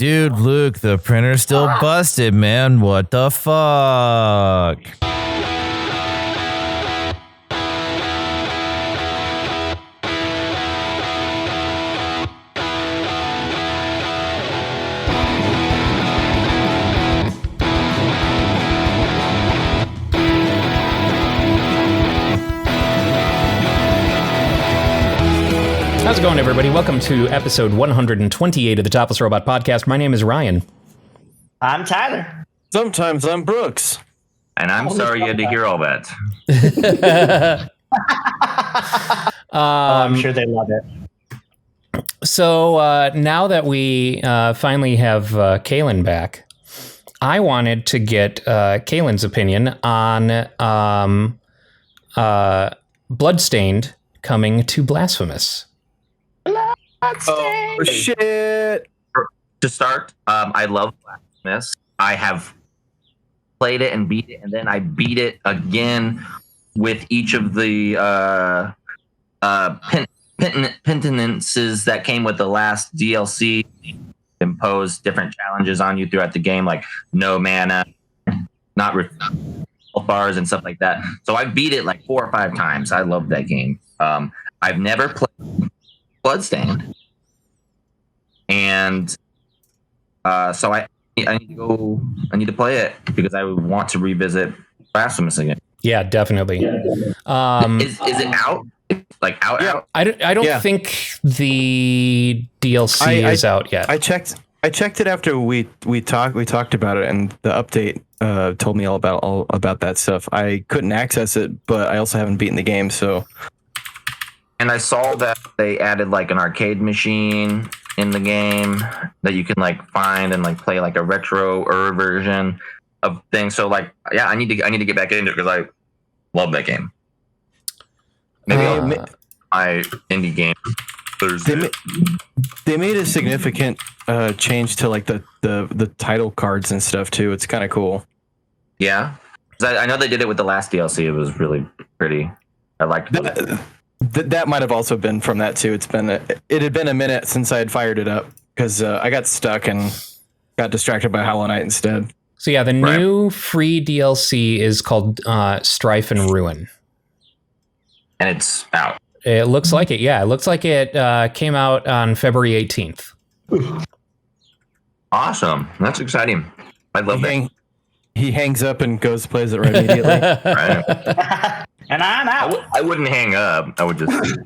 Dude, Luke, the printer's still busted, man. What the fuck? How's it going, everybody? Welcome to episode 128 of the Topless Robot podcast. My name is Ryan. I'm Tyler. Sometimes I'm Brooks. And I'm sorry you had to hear all that. I'm sure they love it. So now that we finally have Kalen back, I wanted to get Kalen's opinion on Bloodstained coming to Blasphemous. Oh, shit. To start, I love Blasphemous. I have played it and beat it, and then I beat it again with each of the penitences that came with the last DLC. Impose different challenges on you throughout the game, like no mana, not health bars and stuff like that. So I beat it like 4 or 5 times. I love that game. I've never played Bloodstained, and so I need to go. I need to play it because I would want to revisit Blasphemous again. Yeah, definitely. Is it out? Like out? Yeah. Out? I don't think the DLC is out yet. I checked it after we talked about it, and the update told me all about that stuff. I couldn't access it, but I also haven't beaten the game, so. And I saw that they added like an arcade machine in the game that you can like find and like play like a retro version of things. So like, yeah, I need to get back into it because I love that game. Maybe I'll my indie game Thursday. They made a significant change to like the title cards and stuff too. It's kind of cool. Yeah, I know they did it with the last DLC. It was really pretty. I liked it. That might have also been from that too. It had been a minute since I had fired it up because I got stuck and got distracted by Hollow Knight instead. So yeah, the new free DLC is called Strife and Ruin. And it's out. It looks like it. Yeah, it looks like it came out on February 18th. Awesome. That's exciting. I love that. He hangs up and goes plays it right immediately. Right. And I'm out. I wouldn't hang up. I would just.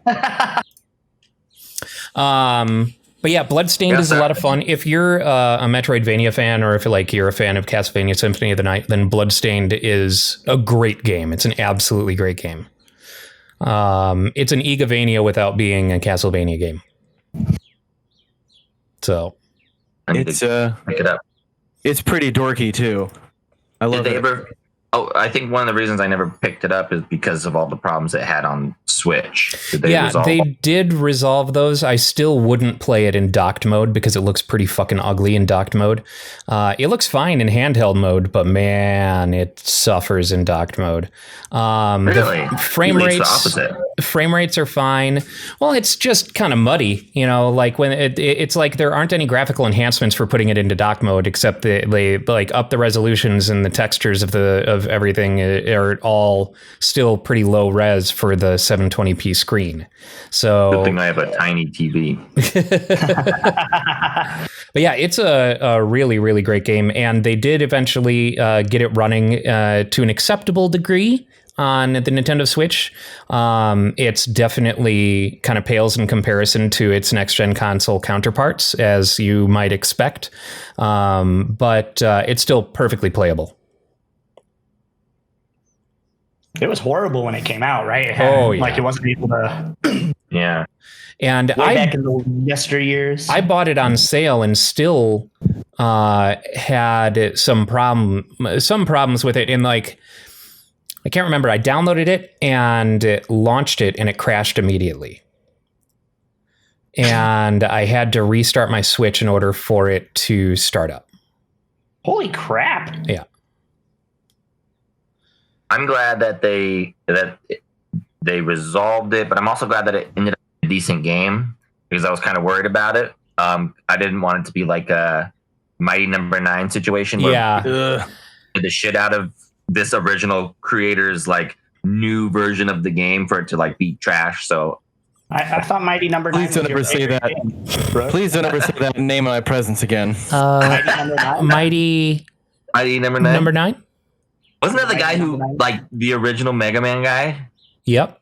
But yeah, Bloodstained is a lot of fun. If you're a Metroidvania fan, or if you're a fan of Castlevania Symphony of the Night, then Bloodstained is a great game. It's an absolutely great game. It's an Igavania without being a Castlevania game. So It's pick it up. It's pretty dorky too. I love it. I think one of the reasons I never picked it up is because of all the problems it had on Switch. They did resolve those. I still wouldn't play it in docked mode because it looks pretty fucking ugly in docked mode. It looks fine in handheld mode, but man, it suffers in docked mode. Really? Frame rates are fine. Well, it's just kind of muddy, like when it's like there aren't any graphical enhancements for putting it into dock mode, except they like up the resolutions and the textures of everything are all still pretty low res for the 720p screen. So good thing I have a tiny TV. But yeah, it's a really, really great game, and they did eventually get it running to an acceptable degree on the Nintendo Switch. It's definitely kind of pales in comparison to its next-gen console counterparts, as you might expect, but it's still perfectly playable. It was horrible when it came out, right? Like it wasn't able to. Yeah. And back in the yesteryears, I bought it on sale and still had some problems with it. And like, I can't remember. I downloaded it and launched it, and it crashed immediately. And I had to restart my Switch in order for it to start up. Holy crap! Yeah. I'm glad that they resolved it, but I'm also glad that it ended up a decent game because I was kind of worried about it. I didn't want it to be like a Mighty Number 9 situation. Where the shit out of this original creator's like new version of the game for it to like be trash. So I thought Mighty Number 9. Please don't ever say that. Please don't ever say that name in my presence again. Mighty Number 9. Mighty Number 9. Number 9. Wasn't that the guy who like the original Mega Man guy? Yep.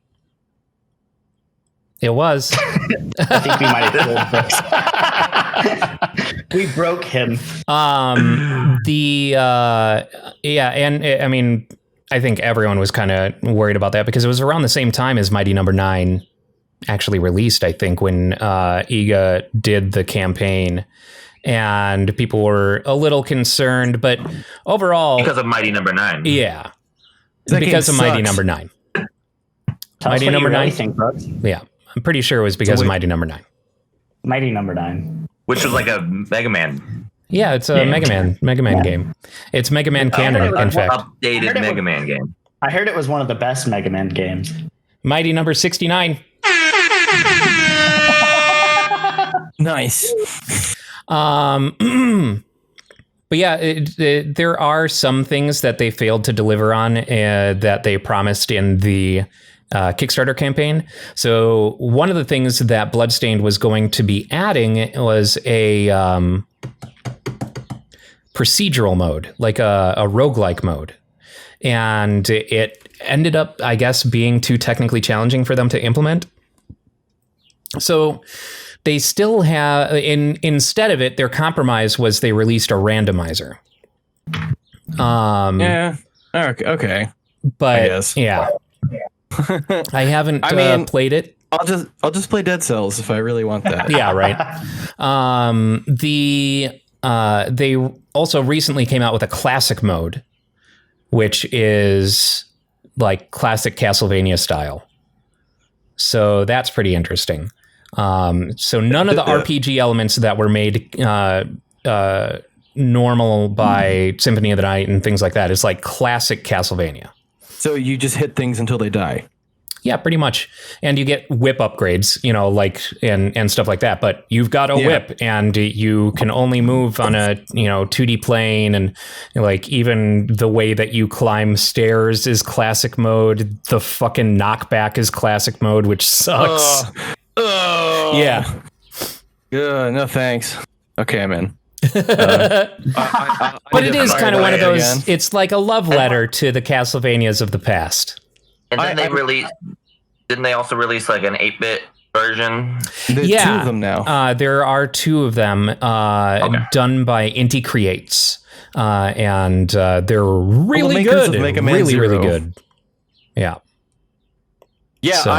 It was. I think we might have killed this. We broke him. And I mean, I think everyone was kind of worried about that because it was around the same time as Mighty Number 9 actually released, I think, when Iga did the campaign. And people were a little concerned, but overall... Because of Mighty Number 9. Yeah. That because of game Mighty sucks. Number 9. Mighty Number 9. Yeah. I'm pretty sure it was because of Mighty Number 9. Mighty Number 9. Which was like a Mega Man. Yeah, it's a Mega Man game. It's Mega Man canon, in fact. Updated Mega Man game. I heard it was one of the best Mega Man games. Mighty Number 69. Nice. But yeah, there are some things that they failed to deliver on that they promised in the Kickstarter campaign. So one of the things that Bloodstained was going to be adding was a procedural mode, like a roguelike mode. And it ended up, I guess, being too technically challenging for them to implement. So they still have, instead of it, their compromise was they released a randomizer. Yeah. Okay. But yeah, I haven't played it. I'll just play Dead Cells if I really want that. Yeah, right. They also recently came out with a classic mode, which is like classic Castlevania style. So that's pretty interesting. So none of the RPG elements that were made normal by Symphony of the Night and things like that is like classic Castlevania. So you just hit things until they die. Yeah, pretty much. And you get whip upgrades, like and stuff like that. But you've got a whip and you can only move on a 2D plane, and like even the way that you climb stairs is classic mode. The fucking knockback is classic mode, which sucks. Yeah. No thanks. Okay, I'm in. But it is kind of one of those. Again. It's like a love letter to the Castlevanias of the past. And then didn't they also release like an 8-bit version? There's two of them now. There are two of them done by Inti Creates. And they're really good. Really, really good. Yeah. Yeah, so.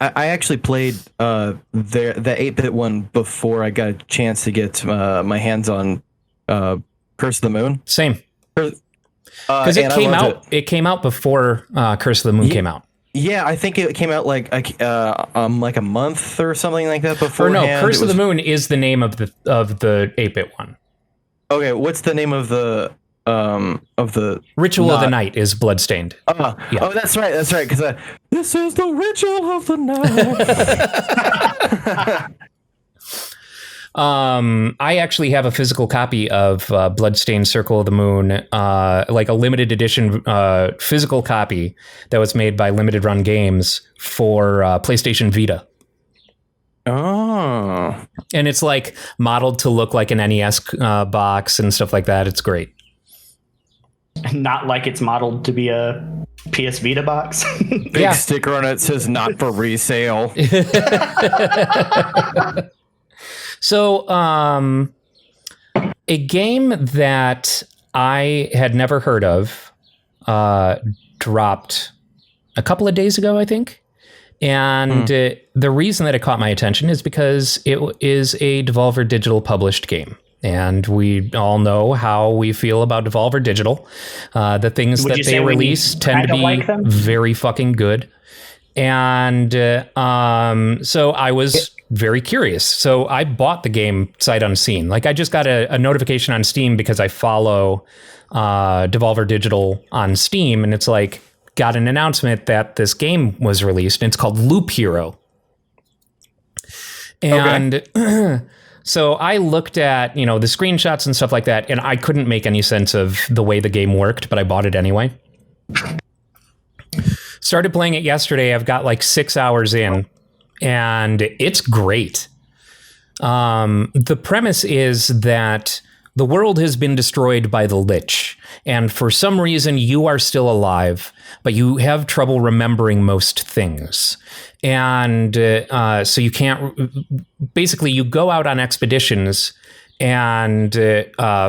I actually played the 8-bit one before I got a chance to get my hands on Curse of the Moon. Same. Because it came out before Curse of the Moon came out. Yeah, I think it came out like a month or something like that before. Or no, Curse of the Moon is the name of the 8-bit one. Okay, what's the name of the Ritual of the Night is Bloodstained. Yeah. Oh, that's right. Because this is the ritual of the night. I actually have a physical copy of Bloodstained Circle of the Moon, like a limited edition physical copy that was made by Limited Run Games for PlayStation Vita. Oh. And it's like modeled to look like an NES box and stuff like that. It's great. Not like it's modeled to be a PS Vita box. Big sticker on it says not for resale. So, a game that I had never heard of dropped a couple of days ago, I think. And the reason that it caught my attention is because it is a Devolver Digital published game. And we all know how we feel about Devolver Digital. The things that they release tend to be very fucking good. And so I was very curious. So I bought the game sight unseen. Like I just got a notification on Steam because I follow Devolver Digital on Steam. And it's like, got an announcement that this game was released. And it's called Loop Hero. And So I looked at, the screenshots and stuff like that, and I couldn't make any sense of the way the game worked, but I bought it anyway. Started playing it yesterday. I've got like 6 hours in, and it's great. The premise is that the world has been destroyed by the Lich, and for some reason you are still alive, but you have trouble remembering most things. And so you can't... Basically, you go out on expeditions and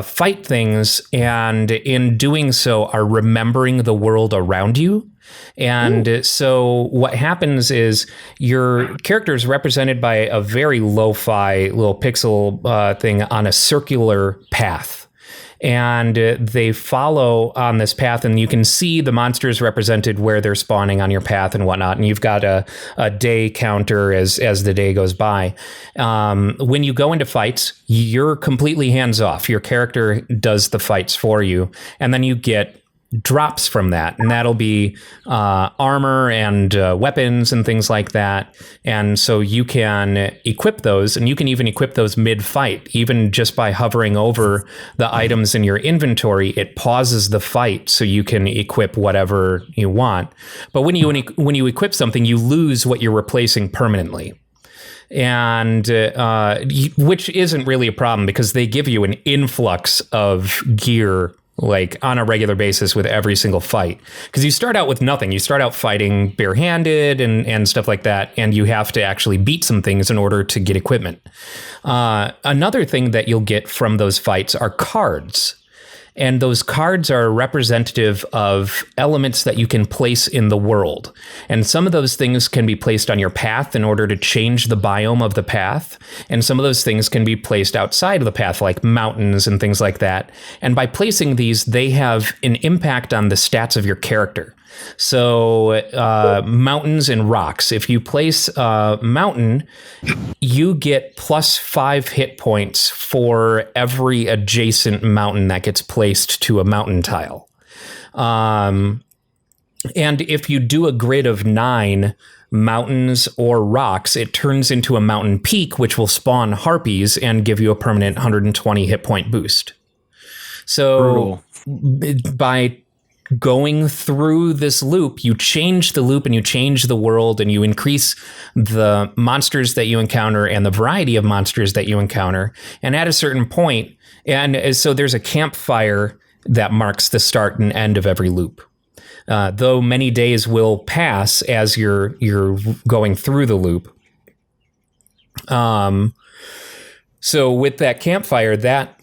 fight things, and in doing so are remembering the world around you. And so what happens is your character is represented by a very lo-fi little pixel thing on a circular path. And they follow on this path, and you can see the monsters represented where they're spawning on your path and whatnot. And you've got a day counter as the day goes by. When you go into fights, you're completely hands off. Your character does the fights for you, and then you get drops from that, and that'll be armor and weapons and things like that. And so you can equip those, and you can even equip those mid-fight. Even just by hovering over the items in your inventory, it pauses the fight so you can equip whatever you want. But when you equip something, you lose what you're replacing permanently. And which isn't really a problem, because they give you an influx of gear like on a regular basis with every single fight, because you start out with nothing. You start out fighting barehanded and stuff like that, and you have to actually beat some things in order to get equipment. Another thing that you'll get from those fights are cards. And those cards are representative of elements that you can place in the world. And some of those things can be placed on your path in order to change the biome of the path. And some of those things can be placed outside of the path, like mountains and things like that. And by placing these, they have an impact on the stats of your character. So mountains and rocks. If you place a mountain, you get +5 hit points for every adjacent mountain that gets placed to a mountain tile. And if you do a grid of 9 mountains or rocks, it turns into a mountain peak, which will spawn harpies and give you a permanent 120 hit point boost. So by going through this loop, you change the loop and you change the world, and you increase the monsters that you encounter and the variety of monsters that you encounter. And at a certain point, and so there's a campfire that marks the start and end of every loop. Though many days will pass as you're going through the loop. So with that campfire, that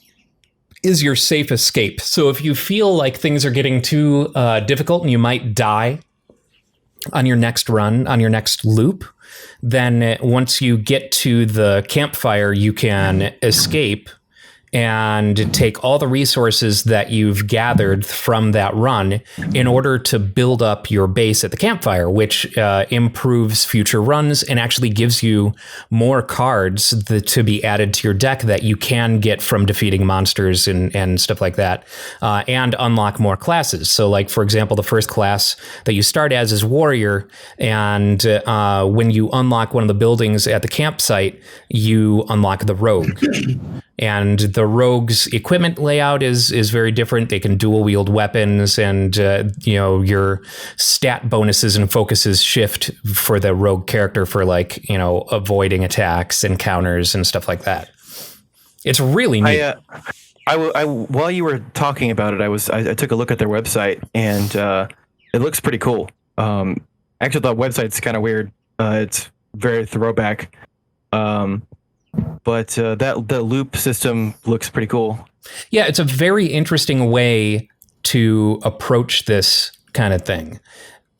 is your safe escape. So if you feel like things are getting too difficult and you might die on your next run, on your next loop, then once you get to the campfire, you can escape and take all the resources that you've gathered from that run in order to build up your base at the campfire, which improves future runs and actually gives you more cards to be added to your deck that you can get from defeating monsters and stuff like that, and unlock more classes. So like, for example, the first class that you start as is Warrior, and when you unlock one of the buildings at the campsite, you unlock the Rogue. And the Rogue's equipment layout is very different. They can dual wield weapons, and your stat bonuses and focuses shift for the Rogue character for avoiding attacks and counters and stuff like that. It's really neat. I while you were talking about it, I took a look at their website, and it looks pretty cool. Actually, the website's kind of weird. It's very throwback. But the loop system looks pretty cool. Yeah, it's a very interesting way to approach this kind of thing.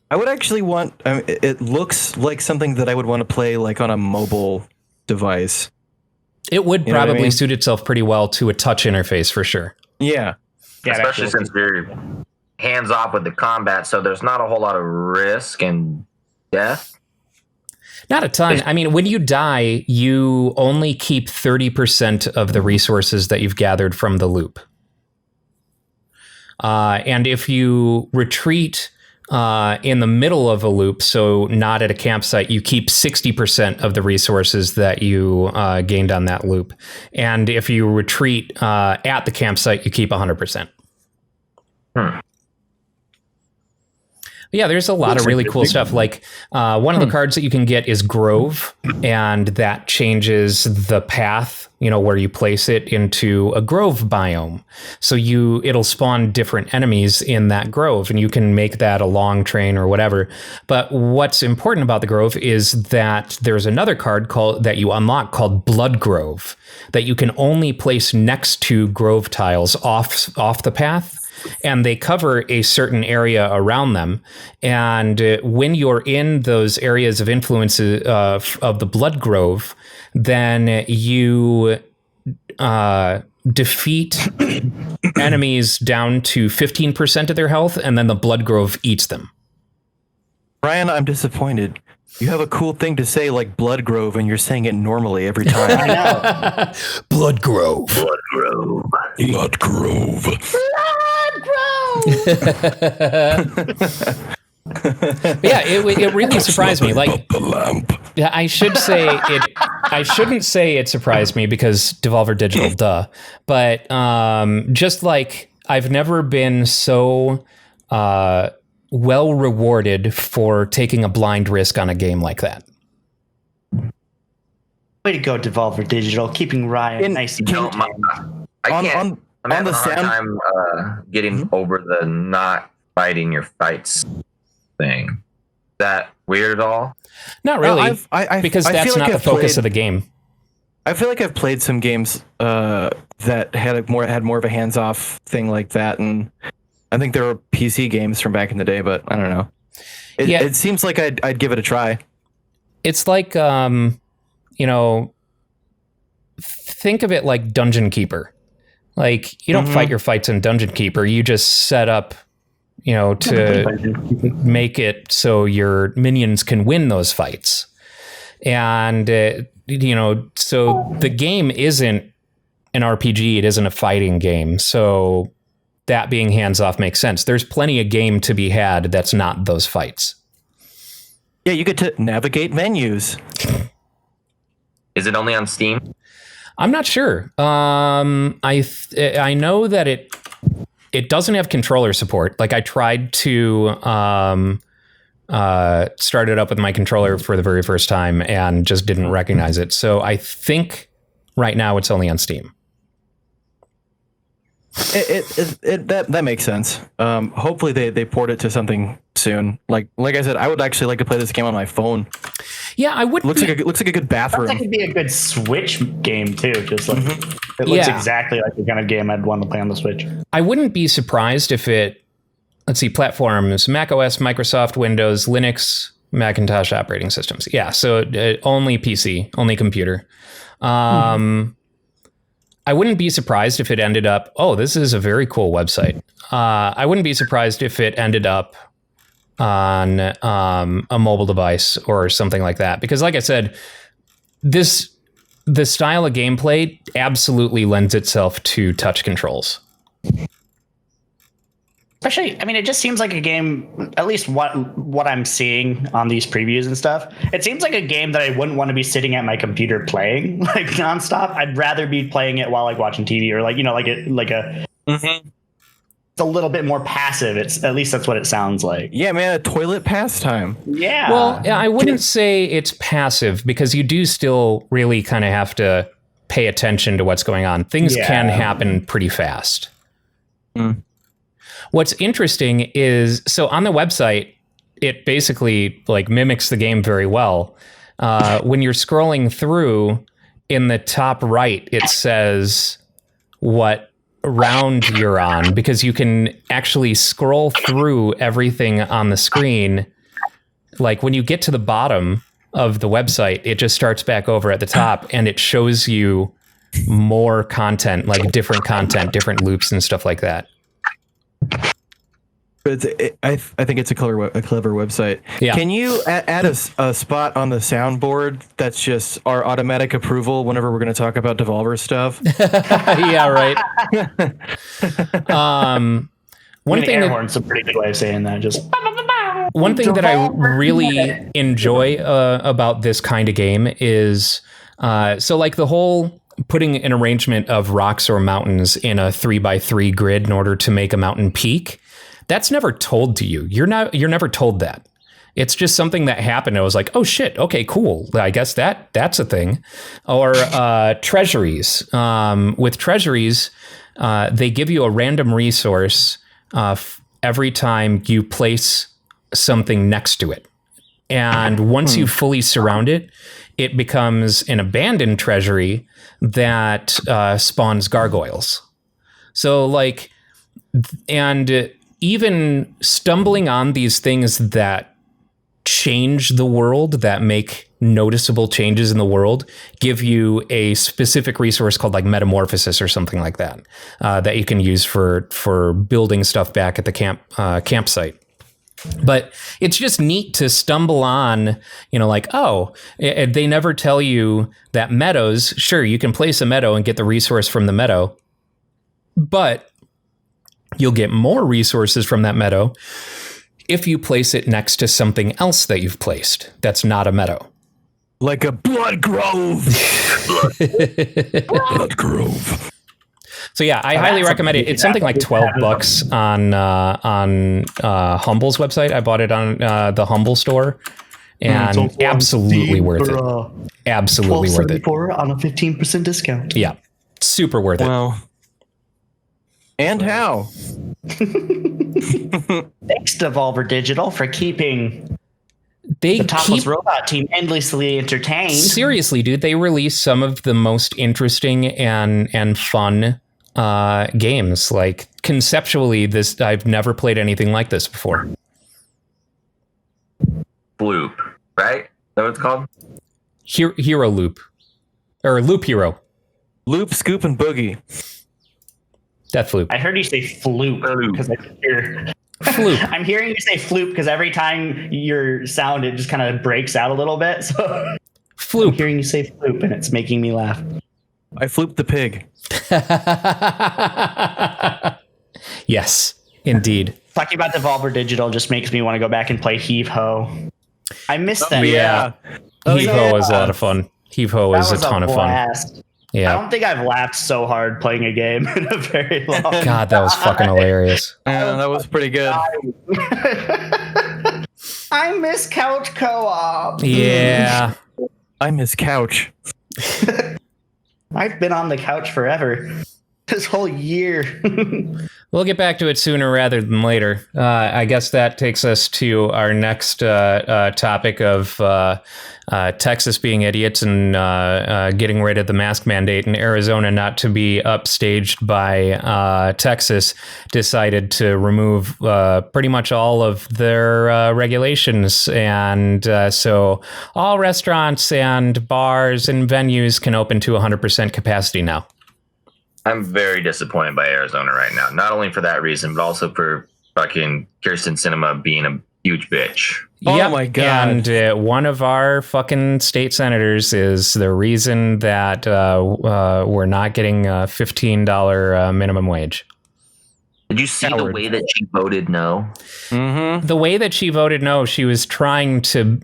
I would actually want... it looks like something that I would want to play like on a mobile device. It would probably suit itself pretty well to a touch interface, for sure. Yeah. Especially since you're hands-off with the combat, so there's not a whole lot of risk and death. Not a ton. I mean, when you die, you only keep 30% of the resources that you've gathered from the loop. And if you retreat in the middle of a loop, so not at a campsite, you keep 60% of the resources that you gained on that loop. And if you retreat at the campsite, you keep 100%. Yeah, there's a lot of really cool stuff. Like one of the cards that you can get is Grove, and that changes the path, where you place it into a grove biome. So it'll spawn different enemies in that grove, and you can make that a long train or whatever. But what's important about the grove is that there's another card that you unlock called Blood Grove that you can only place next to grove tiles off the path. And they cover a certain area around them. And when you're in those areas of influence of the Blood Grove, then you defeat enemies down to 15% of their health, and then the Blood Grove eats them. Brian, I'm disappointed. You have a cool thing to say like Blood Grove, and you're saying it normally every time. I know. Blood Grove. Blood Grove. Blood Grove. Yeah, it really surprised me. Like, I should say it. I shouldn't say it surprised me because Devolver Digital, duh. But just like I've never been so well rewarded for taking a blind risk on a game like that. Way to go, Devolver Digital, keeping Ryan nice and I can't. I'm having a hard time getting over the not fighting your fights thing. Is that weird at all? Not really, because that's not the focus of the game. I feel like I've played some games that had more of a hands-off thing like that, and I think there were PC games from back in the day, but I don't know. It seems like I'd give it a try. It's like think of it like Dungeon Keeper. Like, you don't fight your fights in Dungeon Keeper. You just set up, to make it so your minions can win those fights. And, so the game isn't an RPG. It isn't a fighting game. So that being hands-off makes sense. There's plenty of game to be had that's not those fights. Yeah, you get to navigate menus. Is it only on Steam? I'm not sure. I know that it doesn't have controller support. Like, I tried to start it up with my controller for the very first time and just didn't recognize it. So I think right now it's only on Steam. That makes sense. Hopefully they port it to something soon. Like I said, I would actually like to play this game on my phone. Yeah, I would. Looks like a good bathroom. That could be a good Switch game too. Just like it looks exactly like the kind of game I'd want to play on the Switch. I wouldn't be surprised if it. Let's see, platforms: Mac OS, Microsoft, Windows, Linux, Macintosh operating systems. Yeah, so only PC, only computer. I wouldn't be surprised if it ended up, this is a very cool website. I wouldn't be surprised if it ended up on a mobile device or something like that. Because like I said, the style of gameplay absolutely lends itself to touch controls. Especially, I mean, it just seems like a game, at least what I'm seeing on these previews and stuff, it seems like a game that I wouldn't want to be sitting at my computer playing like nonstop. I'd rather be playing it while like watching TV or it's a little bit more passive. At least that's what it sounds like. Yeah, man, a toilet pastime. Yeah. Well, I wouldn't say it's passive because you do still really kind of have to pay attention to what's going on. Things can happen pretty fast. What's interesting is, so on the website, it basically like mimics the game very well. When you're scrolling through, in the top right, it says what round you're on, because you can actually scroll through everything on the screen. Like when you get to the bottom of the website, it just starts back over at the top and it shows you more content, like different content, different loops and stuff like that. But I think it's a clever website. Yeah. Can you add a spot on the soundboard that's just our automatic approval whenever we're going to talk about Devolver stuff? Yeah, right. One thing air horn's a pretty good way of saying that. Just one thing that I really enjoy about this kind of game is so like the whole putting an arrangement of rocks or mountains in a 3x3 grid in order to make a mountain peak. That's never told to you. You're never told that. It's just something that happened. I was like, oh shit, okay, cool. I guess that's a thing. Or treasuries. With treasuries, they give you a random resource every time you place something next to it. And once you fully surround it, it becomes an abandoned treasury that spawns gargoyles. So like, and even stumbling on these things that change the world, that make noticeable changes in the world, give you a specific resource called like metamorphosis or something like that, that you can use for building stuff back at the campsite. But it's just neat to stumble on, like, oh, they never tell you that meadows, sure, you can place a meadow and get the resource from the meadow, but you'll get more resources from that meadow if you place it next to something else that you've placed that's not a meadow. Like a blood grove. Blood grove. So yeah, I highly recommend it. It's something like $12 on Humble's website. I bought it on the Humble store, and absolutely worth it. Absolutely worth it. On a 15% discount. Yeah, super worth it. Wow. And how? Thanks, Devolver Digital, for keeping the Topless Robot team endlessly entertained. Seriously, dude, they release some of the most interesting and fun games. Like conceptually, I've never played anything like this before. Bloop, right? Is that what it's called? Hero Loop, or Loop Hero. Loop, Scoop, and Boogie. Death Loop. I heard you say floop because I hear Floop. I'm hearing you say floop because every time your sound it just kind of breaks out a little bit. So Floop. I'm hearing you say floop and it's making me laugh. I flooped the pig. Yes, indeed. Talking about Devolver Digital just makes me want to go back and play Heave Ho. I missed that. Yeah. Heave Ho was a lot of fun. Heave Ho was a ton of fun. Yeah. I don't think I've laughed so hard playing a game in a very long time. God, that was fucking hilarious. Yeah, that was pretty good. I miss couch co-op. Yeah. I miss couch. I've been on the couch forever. This whole year. We'll get back to it sooner rather than later. I guess that takes us to our next topic of Texas being idiots and getting rid of the mask mandate, and Arizona, not to be upstaged by Texas, decided to remove pretty much all of their regulations. And so all restaurants and bars and venues can open to 100% capacity now. I'm very disappointed by Arizona right now. Not only for that reason, but also for fucking Kirsten Sinema being a huge bitch. Oh my God. And one of our fucking state senators is the reason that we're not getting a $15 minimum wage. Did you see the way that she voted no? Mm-hmm. The way that she voted no, she was trying to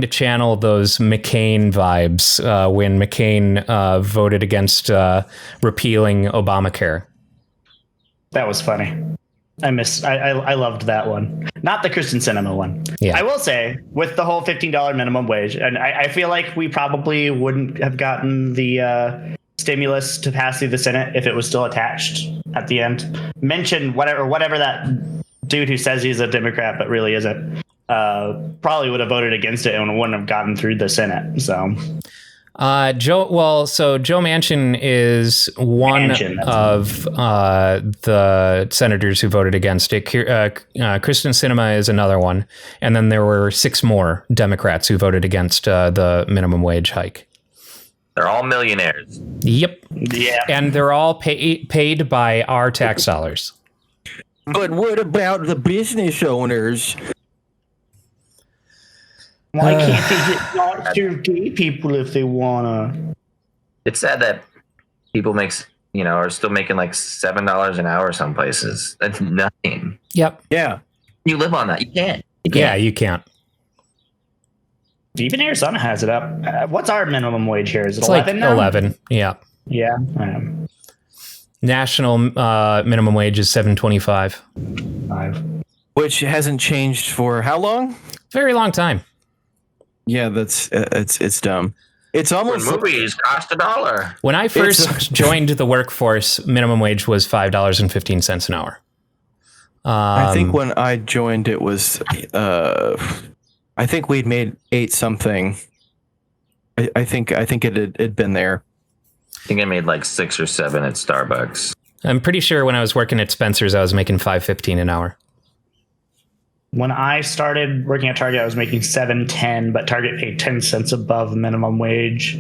channel those McCain vibes when McCain voted against repealing Obamacare. That was funny. I loved that one. Not the Kristen Sinema one. Yeah. I will say, with the whole $15 minimum wage, and I feel like we probably wouldn't have gotten the stimulus to pass through the Senate if it was still attached at the end. Mention whatever that dude who says he's a Democrat but really isn't, probably would have voted against it and wouldn't have gotten through the Senate. So Joe Manchin is one of the senators who voted against it. Kristen Sinema is another one. And then there were 6 more Democrats who voted against the minimum wage hike. They're all millionaires. Yep. Yeah. And they're all paid by our tax dollars. But what about the business owners? Why can't they just not serve gay people if they wanna? It's sad that people are still making like $7 an hour some places. That's nothing. Yep. Yeah. You live on that. You can't. Yeah, you can't. Even Arizona has it up. What's our minimum wage here? Is it It's 11 like now? 11. Yeah. Yeah. National minimum wage is $7.25. 5. Which hasn't changed for how long? Very long time. Yeah, that's it's dumb. It's When almost movies cost $1. When I first joined the workforce, minimum wage was $5.15 an hour. I think when I joined, it was. I think we'd made 8 something. I think it'd been there. I think I made like 6 or 7 at Starbucks. I'm pretty sure when I was working at Spencer's, I was making $5.15 an hour. When I started working at Target, I was making $7.10, but Target paid 10 cents above minimum wage.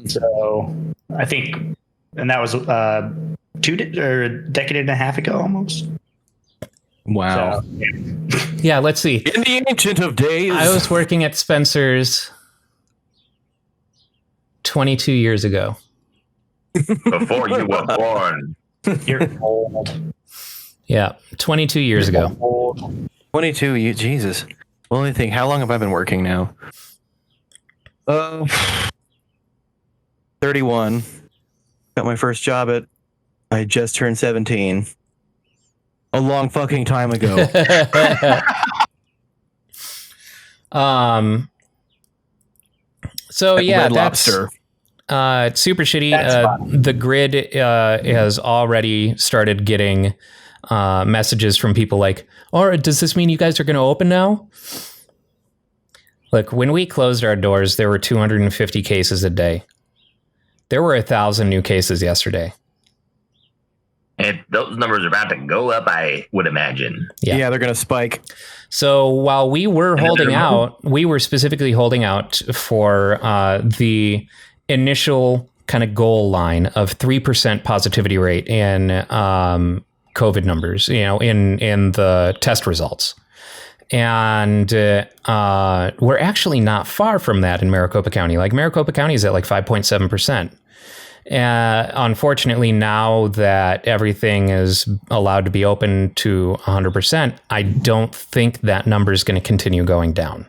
So I think, and that was a decade and a half ago almost. Wow. So, Yeah, let's see. In the ancient of days, I was working at Spencer's 22 years ago. Before you were born. you're old. Yeah, 22 years ago. Old. 22. Jesus. Well, let me think. How long have I been working now? 31. Got my first job at. I just turned 17. A long fucking time ago. So yeah, Red that's Lobster. it's super shitty. That's The grid has already started getting messages from people like, "All right, does this mean you guys are going to open now?" Look, when we closed our doors, there were 250 cases a day. There were 1,000 new cases yesterday. And those numbers are about to go up, I would imagine. Yeah. They're gonna spike. So while we were holding out, we were specifically holding out for the initial kind of goal line of 3% positivity rate in COVID numbers, in the test results. And we're actually not far from that in Maricopa County. Like Maricopa County is at like 5.7%. Unfortunately, now that everything is allowed to be open to 100%, I don't think that number is going to continue going down.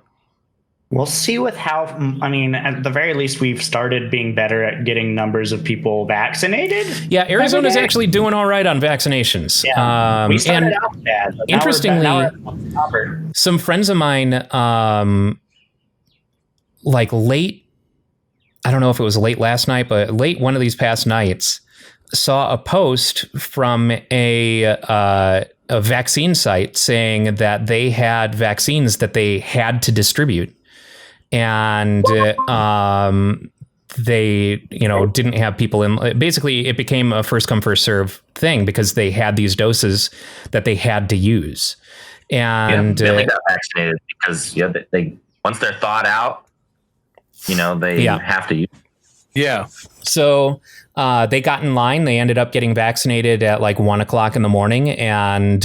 We'll see with how, at the very least, we've started being better at getting numbers of people vaccinated. Yeah, Arizona's actually doing all right on vaccinations. Yeah, we started out bad. But interestingly, now we're some friends of mine, like late, I don't know if it was late last night, but late one of these past nights, saw a post from a vaccine site saying that they had vaccines that they had to distribute. And they, didn't have people in. Basically, it became a first come, first serve thing because they had these doses that they had to use. And they got vaccinated because they once they're thawed out, they have to use. Yeah. So they got in line. They ended up getting vaccinated at like 1:00 in the morning and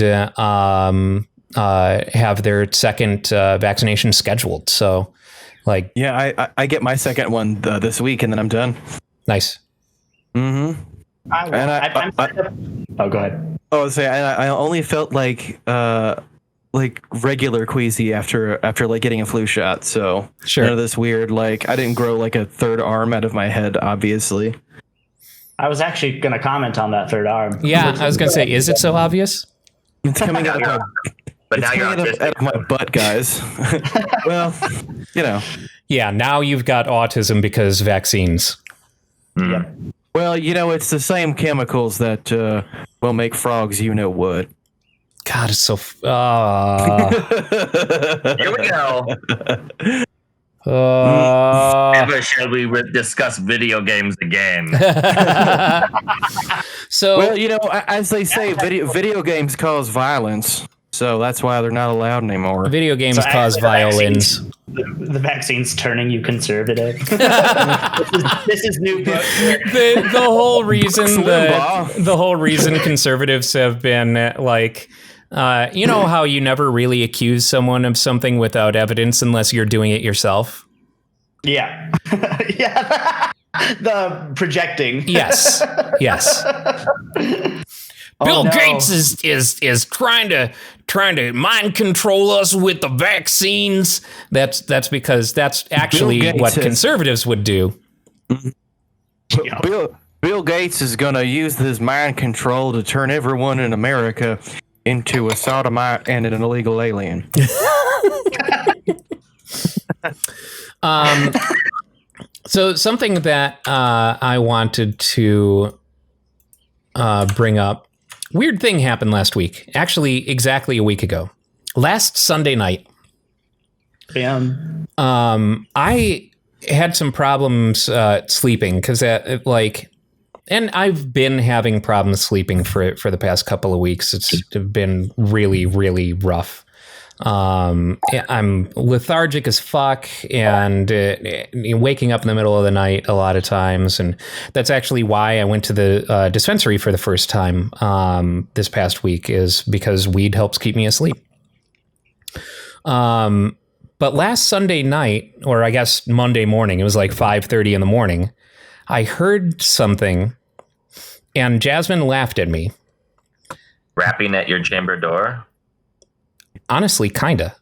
have their second vaccination scheduled. So, I get my second one this week, and then I'm done. Nice. Mm-hmm. Oh, go ahead. I only felt like regular queasy after like getting a flu shot. So Sure. none of this weird, I didn't grow like a third arm out of my head, obviously. I was actually going to comment on that third arm. Yeah, I was going to say, is it so obvious? It's coming out of But now you're out of my butt, guys. Well, Yeah, now you've got autism because vaccines. Yeah. Well, it's the same chemicals that will make frogs, what. God, it's so... Here we go. Ever shall we discuss video games again? So, Well, as they say, video games cause violence, so that's why they're not allowed anymore. video games So cause actually, violins. The vaccine's turning you conservative. this is new book. The whole reason Limbaugh. the whole reason conservatives have been like, how you never really accuse someone of something without evidence unless you're doing it yourself. Yeah. Yeah. The projecting. Yes. Bill Gates is trying to mind control us with the vaccines. That's because that's actually what conservatives would do. Bill Gates is going to use this mind control to turn everyone in America into a sodomite and an illegal alien. So something that I wanted to bring up. Weird thing happened last week. Actually, exactly a week ago. Last Sunday night. I had some problems sleeping because and I've been having problems sleeping for the past couple of weeks. It's been really, really rough. I'm lethargic as fuck and waking up in the middle of the night a lot of times. And that's actually why I went to the dispensary for the first time this past week, is because weed helps keep me asleep. But last Sunday night, or I guess Monday morning, it was like 5:30 in the morning, I heard something and Jasmine laughed at me. Rapping at your chamber door? Honestly, kinda.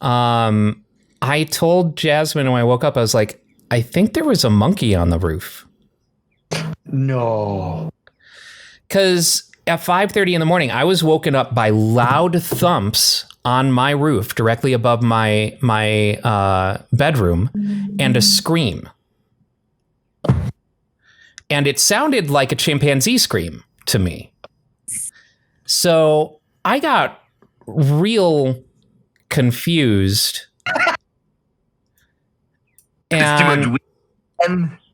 I told Jasmine when I woke up, I was like, I think there was a monkey on the roof. No. Because at 5:30 in the morning, I was woken up by loud thumps on my roof directly above my bedroom and a scream. And it sounded like a chimpanzee scream to me. So I got real confused. And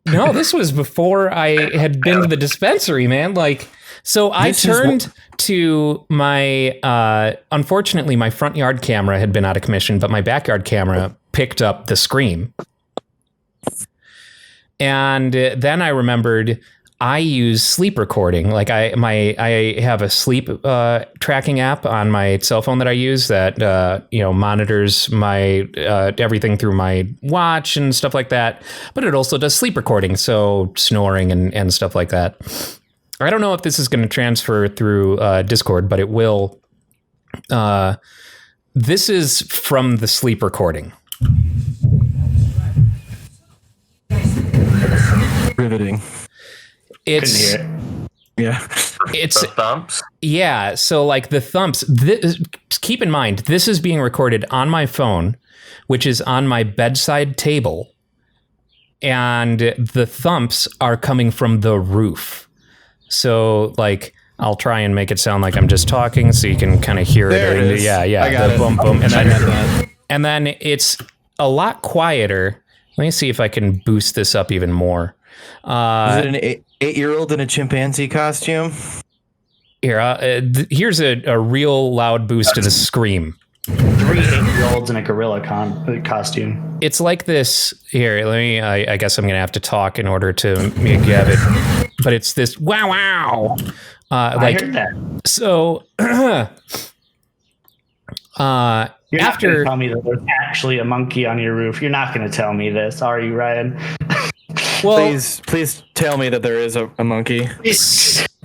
no, this was before I had been to the dispensary, man. So I turned to my, unfortunately, my front yard camera had been out of commission, but my backyard camera picked up the scream. And then I remembered I use sleep recording. I have a sleep tracking app on my cell phone that I use that monitors my everything through my watch and stuff like that. But it also does sleep recording, so snoring and stuff like that. I don't know if this is going to transfer through Discord, but it will. This is from the sleep recording. Riveting. It's Couldn't hear yeah. It's the thumps. Yeah, so the thumps. Keep in mind, this is being recorded on my phone, which is on my bedside table, and the thumps are coming from the roof. So I'll try and make it sound like I'm just talking, so you can kind of hear there it. It is. Yeah, I got the it. boom, boom, And and then it's a lot quieter. Let me see if I can boost this up even more. Is it an 8-year-old in a chimpanzee costume? Here, here's a real loud boost to the scream. 3 8-year-olds in a gorilla costume. It's like this. Here, let me. I guess I'm gonna have to talk in order to get it. But it's this wow wow. I heard that. So You're not after gonna tell me that there's actually a monkey on your roof. You're not going to tell me this, are you, Ryan? well, please tell me that there is a monkey.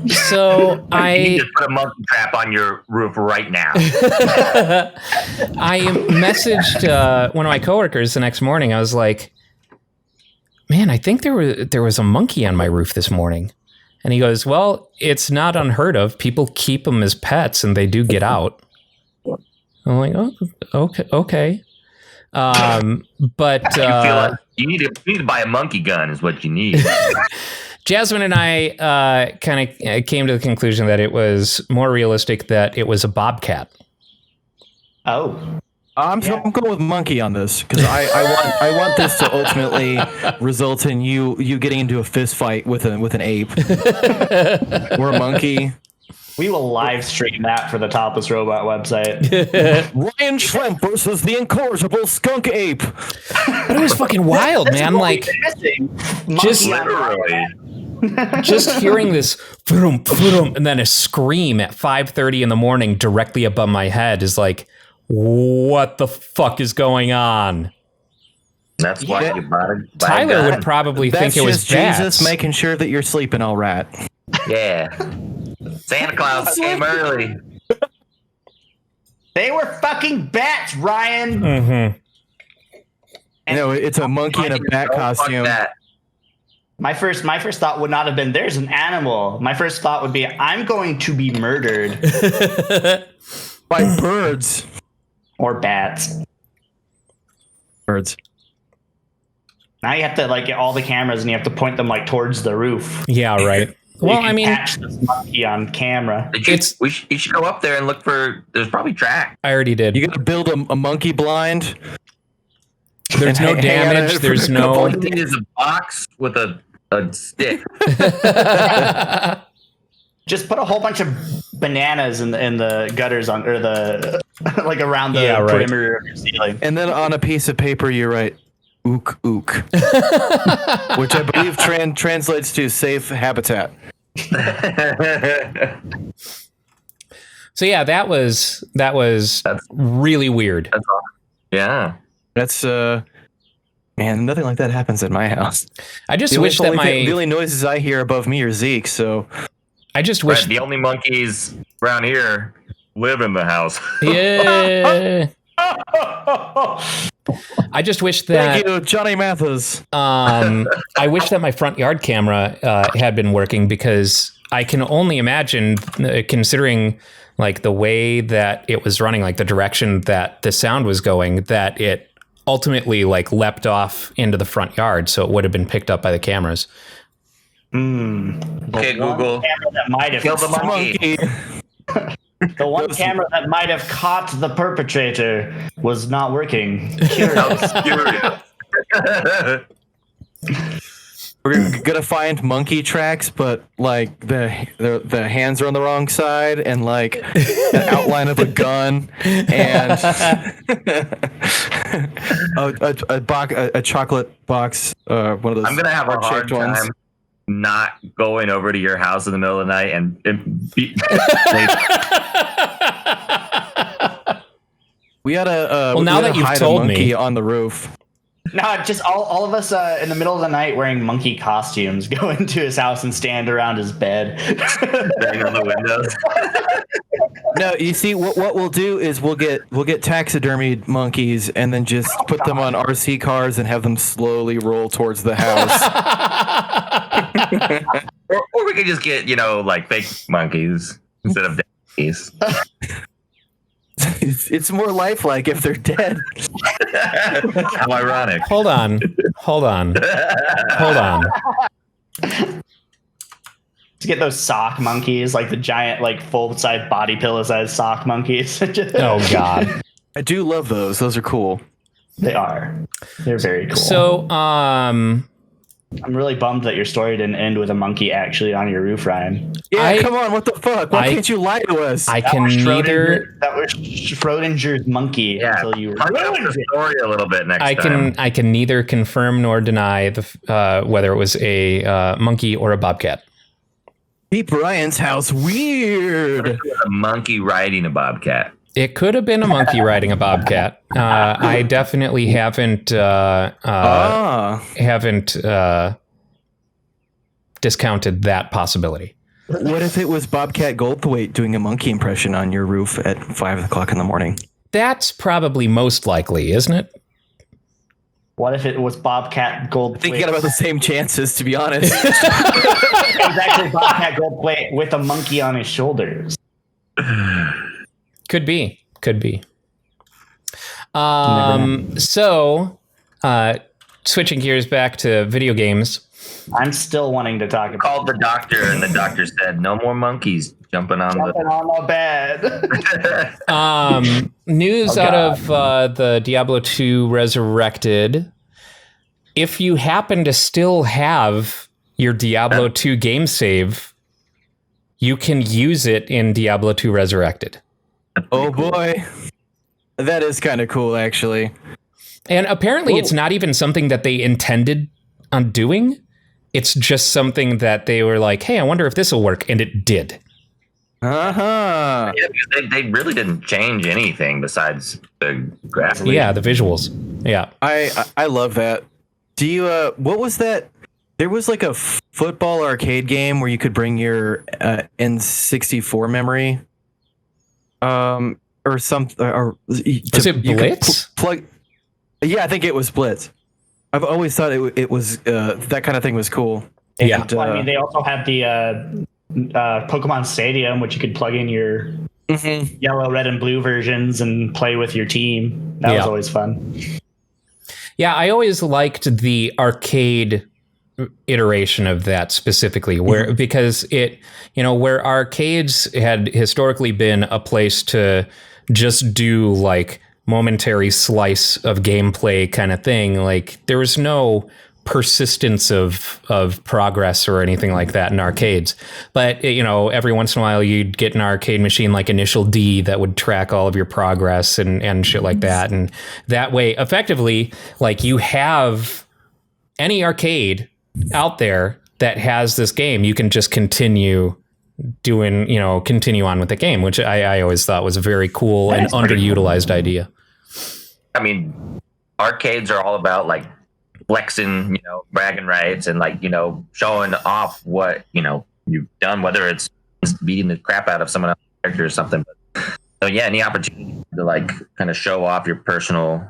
So You need to put a monkey trap on your roof right now. I messaged one of my coworkers the next morning. I was like, "Man, I think there was a monkey on my roof this morning." And he goes, "Well, it's not unheard of. People keep them as pets, and they do get out." I'm like, "Oh, okay." But you feel like you need to buy a monkey gun, is what you need. Jasmine and I kind of came to the conclusion that it was more realistic that it was a bobcat. Oh. I'm going with monkey on this because I want this to ultimately result in you getting into a fist fight with an ape or a monkey. We will live stream that for the Topless Robot website. Ryan Schlemp versus the incorrigible skunk ape. But it was fucking wild, man. Just literally. Just hearing this vroom, vroom, and then a scream at 5:30 in the morning directly above my head is like, what the fuck is going on? That's why you bought a Tyler would probably think it was just Jesus making sure that you're sleeping all right. Yeah. Santa Claus came early. They were fucking bats, Ryan. Mm-hmm. No, it's a monkey in a bat Oh, fuck costume. that. My first thought would not have been there's an animal. My first thought would be I'm going to be murdered By birds. or bats. Birds. Now you have to like get all the cameras and you have to point them like towards the roof. Yeah, right. Well, I mean, catch this monkey on camera. You should go up there and look for. There's probably track. I already did. You got to build a monkey blind. There's no damage. There's no. All you need is a box with a stick. Just put a whole bunch of bananas in the gutters on or the like around the Yeah, right. perimeter of your ceiling. And then on a piece of paper, you write "ook ook," which I believe translates to safe habitat. So yeah, that was really weird. That's awesome. Yeah. That's man, nothing like that happens at my house. I just The wish only that the only noises I hear above me are Zeke. So I just wish. Right, the only monkeys around here live in the house. Yeah. I just wish that. thank you, Johnny Mathis. I wish that my front yard camera had been working because I can only imagine, considering like the way that it was running, like the direction that the sound was going, that it ultimately like leapt off into the front yard, so it would have been picked up by the cameras. Okay, Google. Camera that might have Kill the monkey. the one camera that might have caught the perpetrator was not working. Curious. We're gonna find monkey tracks, but like the hands are on the wrong side, and like an outline of a gun, and a chocolate box. One of those. I'm gonna have a hard heart-shaped ones. time not going over to your house in the middle of the night and be. We had a Well, now that you've hide told a monkey me. on the roof. No, just all of us in the middle of the night wearing monkey costumes go into his house and stand around his bed. Bang on the windows. No, you see, what we'll do is we'll get taxidermied monkeys and then just put them on RC cars and have them slowly roll towards the house. or we could just get, like fake monkeys instead of monkeys. It's more lifelike if they're dead. How ironic. Hold on. To get those sock monkeys, like the giant, like full-size body pillow-sized sock monkeys. Oh God. I do love those. Those are cool. They are. They're very cool. So, I'm really bummed that your story didn't end with a monkey actually on your roof, Ryan. Yeah, come on, what the fuck? Why can't you lie to us? I can neither. That was Schrodinger's monkey Yeah, until you punch up ruined the it. story a little bit next time. I can neither confirm nor deny whether it was a monkey or a bobcat. Keep Ryan's house weird. A monkey riding a bobcat. It could have been a monkey riding a bobcat. I definitely haven't discounted that possibility. What if it was Bobcat Goldthwait doing a monkey impression on your roof at 5 o'clock in the morning? That's probably most likely, isn't it? What if it was Bobcat Goldthwait? I think you got about the same chances, to be honest. It was actually Bobcat Goldthwait with a monkey on his shoulders. Could be. So, switching gears back to video games. I'm still wanting to talk about Called the doctor, and the doctor said, "No more monkeys jumping on jumping on my bed." News out of the Diablo 2 Resurrected. If you happen to still have your Diablo 2 game save, you can use it in Diablo 2 Resurrected. Oh boy. That is kind of cool, actually. And apparently it's not even something that they intended on doing. It's just something that they were like, hey, I wonder if this will work. And it did. Uh-huh. Yeah, because they really didn't change anything besides the graphics. Yeah, the visuals. Yeah. I love that. Do you what was that There was like a football arcade game where you could bring your N64 memory, or something. Or was it Blitz? Plug. Yeah, I think it was Blitz. I've always thought it was that kind of thing was cool. Yeah, well, I mean, they also had the Pokemon Stadium, which you could plug in your yellow, red, and blue versions and play with your team. That was always fun. Yeah, I always liked the arcade iteration of that specifically, where because it, where arcades had historically been a place to just do like momentary slice of gameplay kind of thing. Like there was no persistence of progress or anything like that in arcades. But, every once in a while you'd get an arcade machine like Initial D that would track all of your progress and shit like that. And that way, effectively, like you have any arcade out there that has this game, you can just continue on with the game, which I always thought was a very cool and underutilized idea. I mean, arcades are all about like flexing, bragging rights and like, showing off what, you've done, whether it's beating the crap out of someone else's character or something. But so yeah, any opportunity to like kind of show off your personal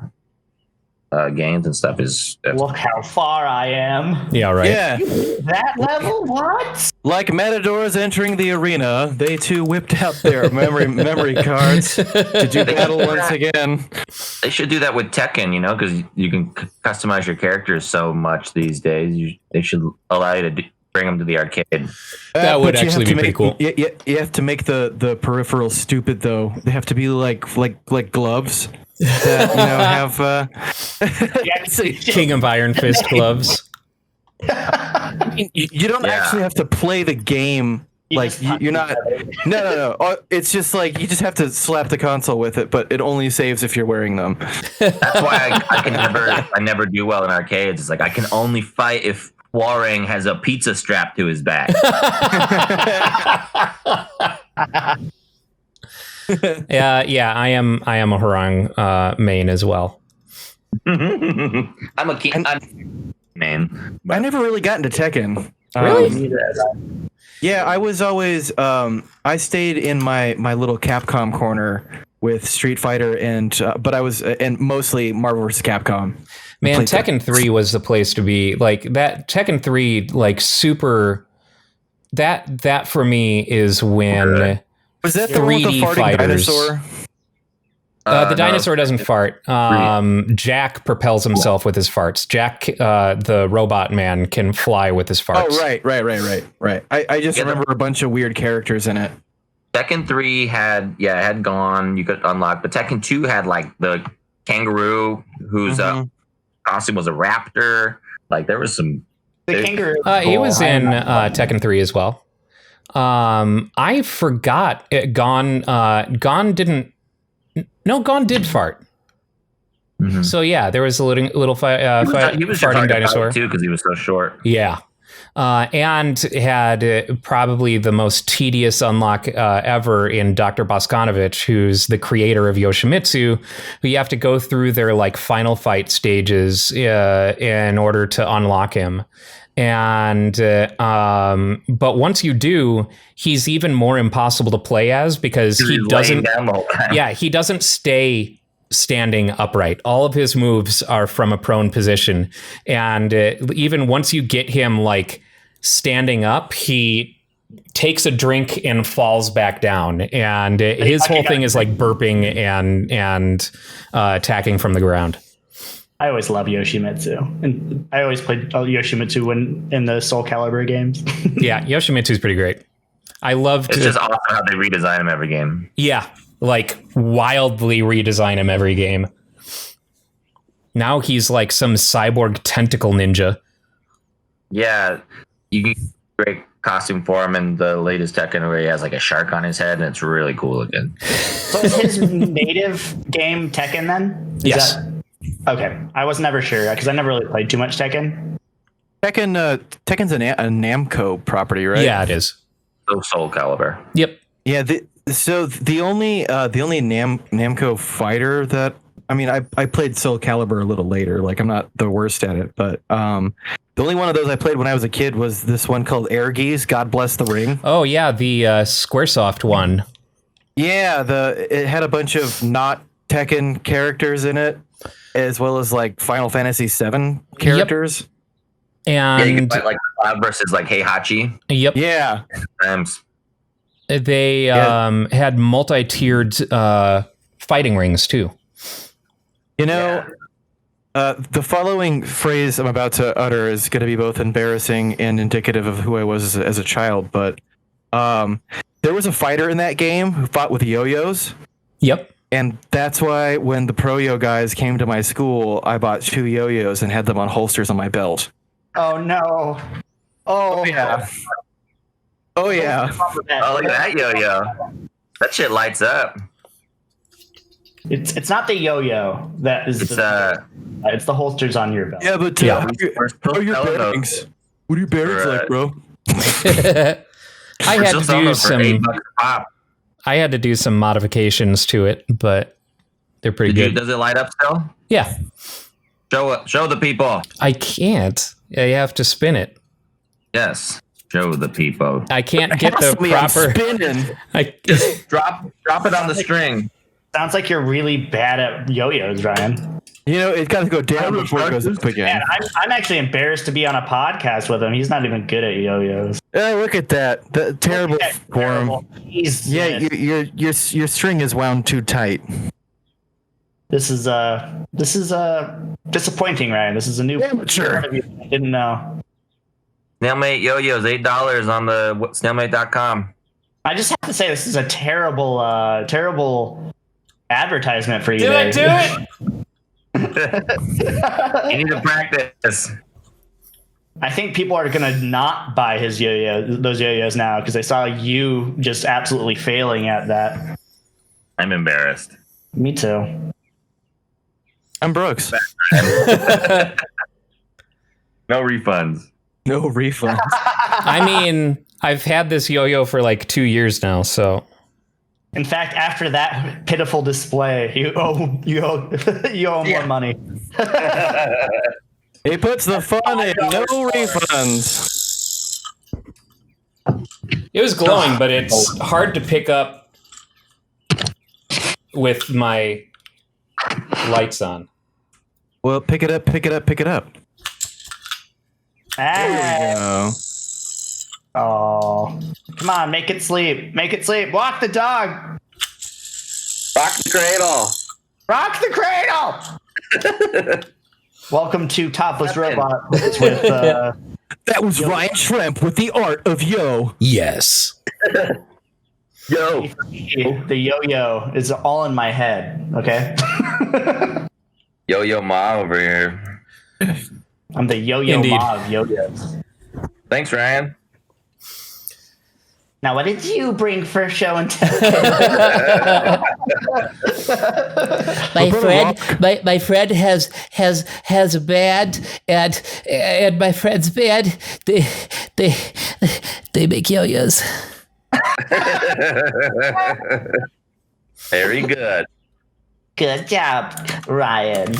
games and stuff is look how far I am. Yeah, right. Yeah. That level? What? Like Matadors entering the arena, they too whipped out their memory cards to do battle once again. They should do that with Tekken, because you can customize your characters so much these days. They should allow you to bring them to the arcade. That would actually be pretty cool. You have to make the peripherals stupid though. They have to be like gloves that have King of Iron Fist gloves. You don't actually have to play the game. You're not. No. It's just like you just have to slap the console with it, but it only saves if you're wearing them. That's why I never do well in arcades. It's like I can only fight if Warring has a pizza strapped to his back. Yeah. I am a Harang main as well. I'm a main. I never really got into Tekken. Really? Yeah, I was always I stayed in my little Capcom corner with Street Fighter but I was and mostly Marvel vs. Capcom. Man, Tekken 3 was the place to be. Like that Tekken 3 like super that for me is when was that the one with the farting dinosaur? The dinosaur doesn't fart. Jack propels himself with his farts. Jack, the robot man, can fly with his farts. Oh, right. I just remember a bunch of weird characters in it. Tekken 3 had gone, you could unlock, but Tekken 2 had like the kangaroo whose costume was a raptor. Like there was some. The kangaroo. He was in Tekken 3 as well. I forgot. Gon didn't. No, Gon did fart. Mm-hmm. So yeah, there was a little he was farting dinosaur too because he was so short. Yeah, and had probably the most tedious unlock ever in Dr. Boskanovich, who's the creator of Yoshimitsu, who you have to go through their like final fight stages in order to unlock him. And but once you do, he's even more impossible to play as because he doesn't stay standing upright. All of his moves are from a prone position, and even once you get him like standing up, he takes a drink and falls back down, and his whole thing is like burping and attacking from the ground. I always love Yoshimitsu, and I always played Yoshimitsu in the Soul Calibur games. Yeah, Yoshimitsu's pretty great. It's just awesome how they redesign him every game. Yeah, like wildly redesign him every game. Now he's like some cyborg tentacle ninja. Yeah, you can get a great costume for him in the latest Tekken where he has like a shark on his head, and it's really cool looking. So is his native game Tekken then? Yes. Okay, I was never sure because I never really played too much Tekken. Tekken's a Namco property, right? Yeah, it is. So Soul Calibur. Yep. Yeah. The only Namco fighter that I played Soul Calibur a little later. Like I'm not the worst at it, but The only one of those I played when I was a kid was this one called Air Geese, God Bless the Ring. Oh, yeah, the Squaresoft one. Yeah, it had a bunch of not Tekken characters in it, as well as like Final Fantasy VII characters. And you can fight like Cloud versus like Heihachi. Yep. Yeah. They had multi-tiered fighting rings too. You know, the following phrase I'm about to utter is going to be both embarrassing and indicative of who I was as a child, but there was a fighter in that game who fought with yo-yos. Yep. And that's why when the Pro Yo guys came to my school, I bought 2 yo-yos and had them on holsters on my belt. Oh no! Oh yeah! Oh yeah! Oh, look at that yo-yo! That shit lights up. It's not the yo-yo that is. It's the holsters on your belt. Yeah, but how are your bearings? What are your bearings like, bro? I had to do some modifications to it, but they're pretty good. Does it light up still? Yeah. Show the people. I can't. You have to spin it. Yes. Show the people. I can't get the proper spinning. Just drop it on the string. Sounds like you're really bad at yo-yos, Ryan. You know, it's got to go down before it goes up again. Man, I'm actually embarrassed to be on a podcast with him. He's not even good at yo-yos. Look at that. The terrible form. Yeah, your string is wound too tight. This is disappointing, Ryan. This is a new amateur. I didn't know. Snailmate yo-yos, $8 on the snailmate.com. I just have to say this is a terrible advertisement for you. Do it. You need to practice. I think people are gonna not buy those yo-yos now because they saw you just absolutely failing at that. I'm embarrassed. Me too. I'm Brooks. No refunds. No refunds. I mean, I've had this yo-yo for like 2 years now, so. In fact, after that pitiful display, you owe more money. He puts the fun in. No refunds. It was glowing, but it's hard to pick up with my lights on. Well, pick it up. There we go. Oh, come on, make it sleep. Walk the dog. Rock the cradle. Rock the cradle. Welcome to Topless Robot. It's with, that was Ryan Schremp with the art of yo. Yes. Yo. The yo-yo is all in my head, okay? Yo-yo ma over here. I'm the yo-yo ma of yo-yos. Thanks, Ryan. Now, what did you bring for show and tell? my friend has a band, and my friend's band they make yo-yos. Very good. Good job, Ryan.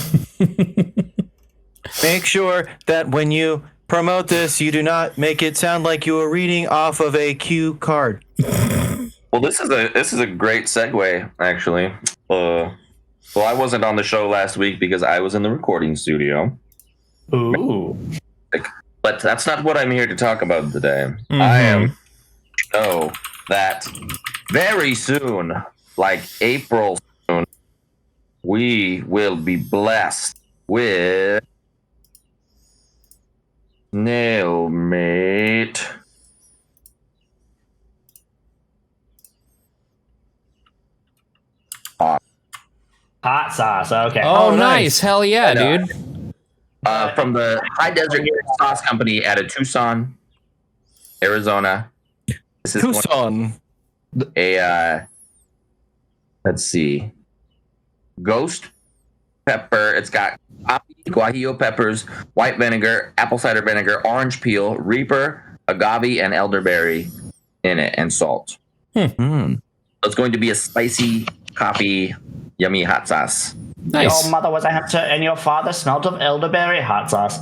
Make sure that when you promote this, you do not make it sound like you are reading off of a cue card. Well, this is a great segue, actually. Well, I wasn't on the show last week because I was in the recording studio. Ooh. But that's not what I'm here to talk about today. Mm-hmm. I am know that very soon, like April soon, we will be blessed with Snailmate. Hot sauce. Okay. Oh, nice. Hell yeah, dude. From the High Desert Sauce Company out of Tucson, Arizona. This is Tucson. Let's see. Ghost pepper. It's got guajillo peppers, white vinegar, apple cider vinegar, orange peel, reaper, agave, and elderberry in it, and salt. Mm. It's going to be a spicy coffee, yummy hot sauce. Nice. Your mother was a hamster and your father smelled of elderberry hot sauce.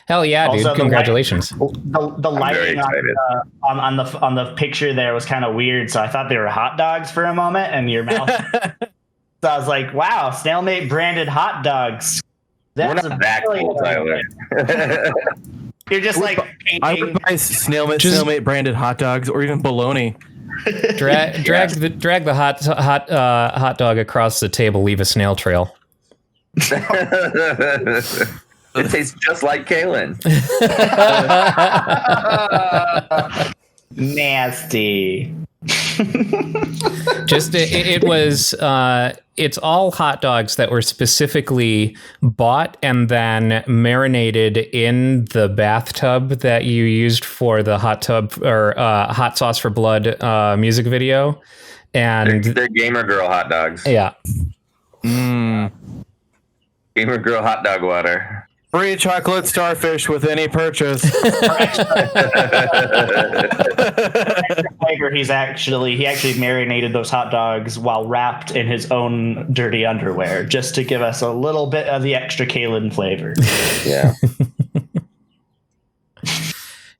Hell yeah, Also, dude! Congratulations. The lighting on the picture there was kind of weird, so I thought they were hot dogs for a moment, and your mouth. So I was like, "Wow, Snailmate branded hot dogs." We're not that cool, Tyler. You're just like painting. I would buy Snailmate branded hot dogs or even bologna. Drag the hot dog across the table. Leave a snail trail. It tastes just like Kalen. Nasty. Just it was it's all hot dogs that were specifically bought and then marinated in the bathtub that you used for the hot sauce for blood music video, and they're gamer girl hot dogs. Yeah. Gamer girl hot dog water. Free chocolate starfish with any purchase. Flavor, he actually marinated those hot dogs while wrapped in his own dirty underwear, just to give us a little bit of the extra Kalen flavor. Yeah.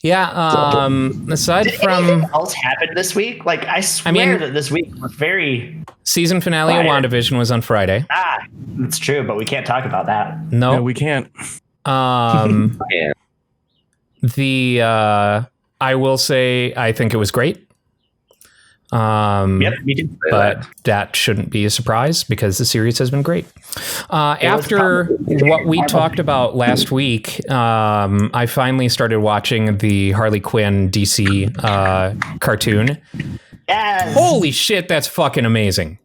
Yeah. Aside from anything else happened this week, like I swear that this week was very season finale of WandaVision was on Friday. It's true, but we can't talk about that. No, we can't. Yeah. I will say I think it was great. Yep, me too. But that shouldn't be a surprise because the series has been great. After what we talked about last week, I finally started watching the Harley Quinn DC cartoon. Yes. Holy shit, that's fucking amazing.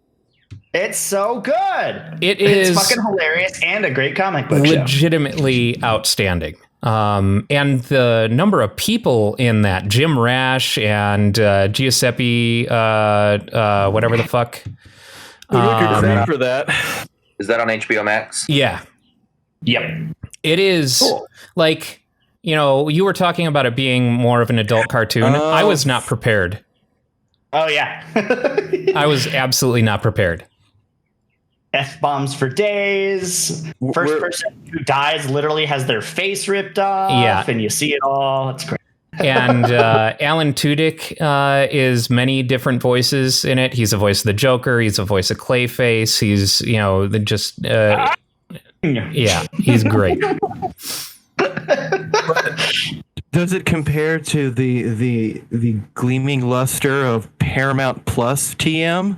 It's so good. It's fucking hilarious and a great comic book show. Legitimately outstanding. And the number of people in that, Jim Rash and Giuseppe, whatever the fuck. For that. Is that on HBO Max? Yeah. Yep. It is cool. Like, you were talking about it being more of an adult cartoon. I was not prepared. Oh, yeah. I was absolutely not prepared. F-bombs for days. First person who dies literally has their face ripped off. Yeah. And you see it all. It's great. And Alan Tudyk is many different voices in it. He's a voice of the Joker. He's a voice of Clayface. He's, yeah, he's great. Does it compare to the gleaming luster of Paramount Plus TM?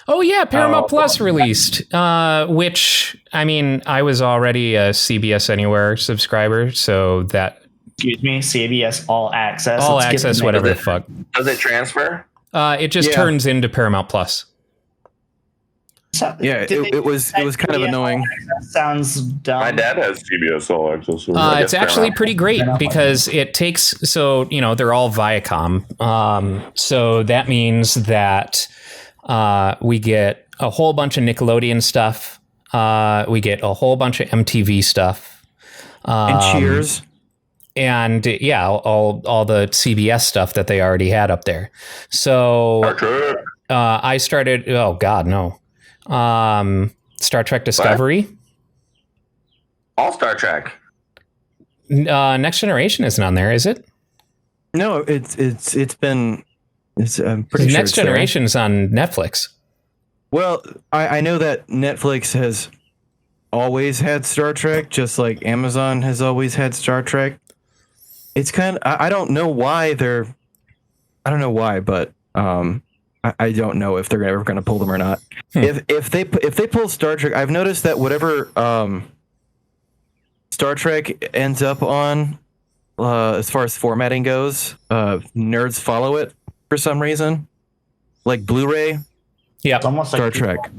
Oh yeah, Paramount Plus released, which, I mean, I was already a CBS Anywhere subscriber, so that... Excuse me, CBS All Access. All Access, whatever the fuck. Does it transfer? It just turns into Paramount Plus. So, yeah, it was kind of annoying. Sounds dumb. My dad has CBS All Access. So it's actually pretty great because it takes, so, they're all Viacom. So that means that we get a whole bunch of Nickelodeon stuff. We get a whole bunch of MTV stuff. And Cheers. And yeah, all the CBS stuff that they already had up there. So I started, oh God, no. Star Trek Discovery. What? All Star Trek. Next Generation isn't on there, is it? No, it's been. I'm pretty sure Next Generation's on Netflix. Well, I know that Netflix has always had Star Trek, just like Amazon has always had Star Trek. It's kind of, I don't know why, but I don't know if they're ever going to pull them or not. If they pull Star Trek, I've noticed that whatever Star Trek ends up on, as far as formatting goes, nerds follow it for some reason. Like Blu-ray, yeah, it's almost Star like Trek,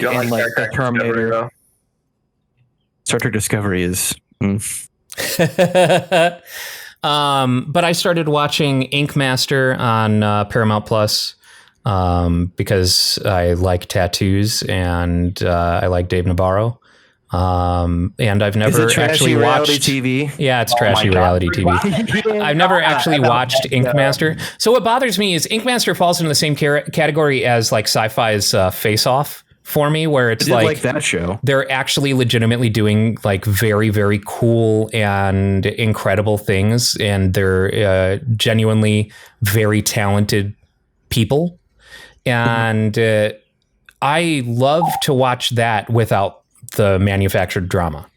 and like the Terminator. Star Trek Discovery is. But I started watching Ink Master on Paramount Plus because I like tattoos and I like Dave Navarro. And I've never Is it actually trashy reality watched TV. Yeah, it's trashy reality TV. I've never actually watched Ink Master. So what bothers me is Ink Master falls into the same category as like Sci-Fi's Face Off for me, where it's like that show. They're actually legitimately doing like very, very cool and incredible things, and they're genuinely very talented people. And I love to watch that without the manufactured drama.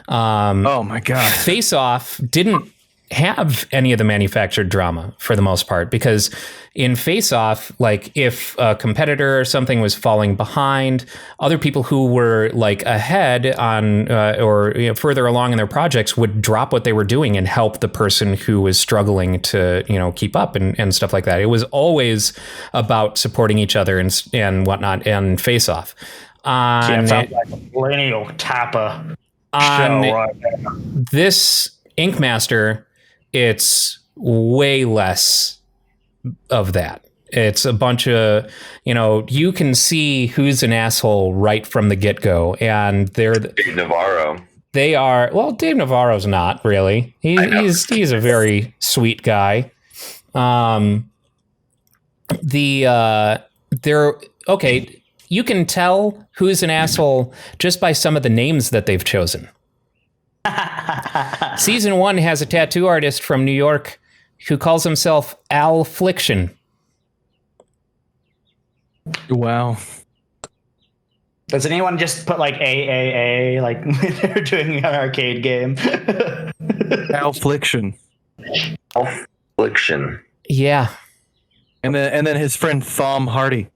Oh my God. Face Off didn't have any of the manufactured drama for the most part, because in Face Off, like if a competitor or something was falling behind, other people who were like ahead on or further along in their projects would drop what they were doing and help the person who was struggling to keep up and stuff like that. It was always about supporting each other and whatnot. And Face Off. It sounds like a millennial type of show right there. This Ink Master, it's way less of that. It's a bunch of, you can see who's an asshole right from the get-go, and they're Dave Navarro. They are, well, Dave Navarro's not really. He's a very sweet guy. They're okay. You can tell who's an asshole just by some of the names that they've chosen. Season 1 has a tattoo artist from New York who calls himself Al Fliction. Wow. Does anyone just put like AAA like when they're doing an arcade game? Affliction. Affliction. Yeah. And then his friend Thom Hardy.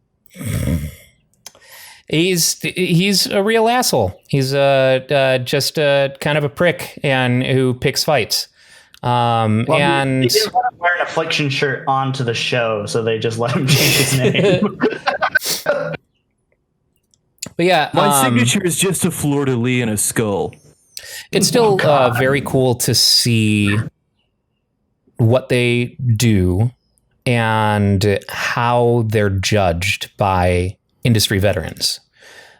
He's a real asshole. He's just kind of a prick and who picks fights. And he didn't want to wear an Affliction shirt onto the show, so they just let him change his name. But yeah, my signature is just a fleur de lis and a skull. It's still very cool to see what they do and how they're judged by industry veterans.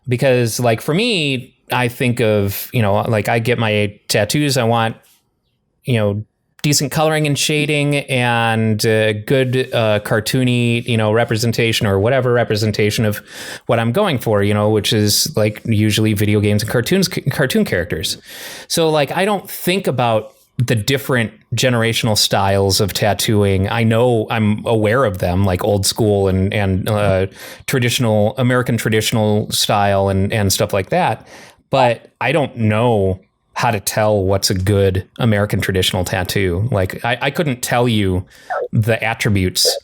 Because like for me, I think of, like I get my tattoos. I want, decent coloring and shading and good cartoony, representation or whatever representation of what I'm going for, which is like usually video games and cartoon characters. So like, I don't think about the different generational styles of tattooing. I know I'm aware of them, like old school and traditional American traditional style and stuff like that. But I don't know how to tell what's a good American traditional tattoo. Like I couldn't tell you the attributes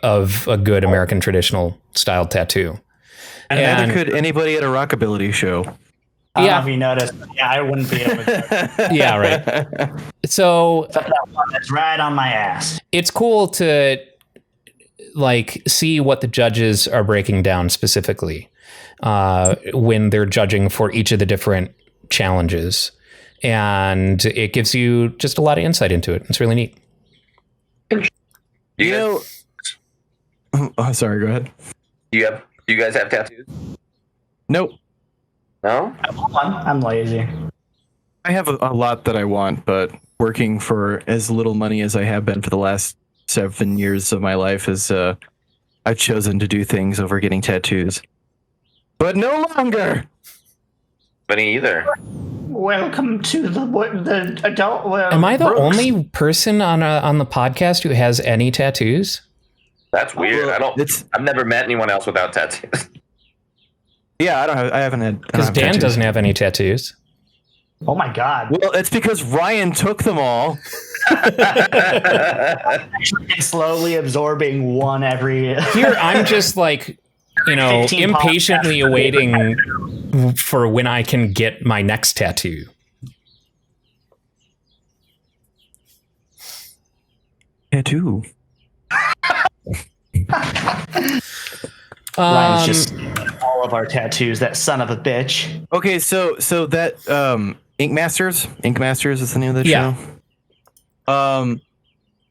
of a good American traditional style tattoo. And neither could anybody at a rockabilly show. I don't know if you noticed, but yeah, I wouldn't be able to. Yeah, right. So that one that's right on my ass. It's cool to like see what the judges are breaking down specifically when they're judging for each of the different challenges. And it gives you just a lot of insight into it. It's really neat. Oh, sorry, go ahead. Do you guys have tattoos? Nope. No? I'm lazy. I have a lot that I want, but working for as little money as I have been for the last 7 years of my life is I've chosen to do things over getting tattoos. But no longer. Me either. Welcome to the adult world. Am I the Brooks. only person on the podcast who has any tattoos? That's weird. I've never met anyone else without tattoos. Yeah, I haven't had. Because Dan tattoos. doesn't have any tattoos. Oh my God. Well, it's because Ryan took them all. Actually, slowly absorbing one every. Here, I'm just like, 15 impatiently awaiting for when I can get my next tattoo. Tattoo. Ryan's just all of our tattoos. That son of a bitch. Okay, so that Ink Masters is the name of the Yeah. show.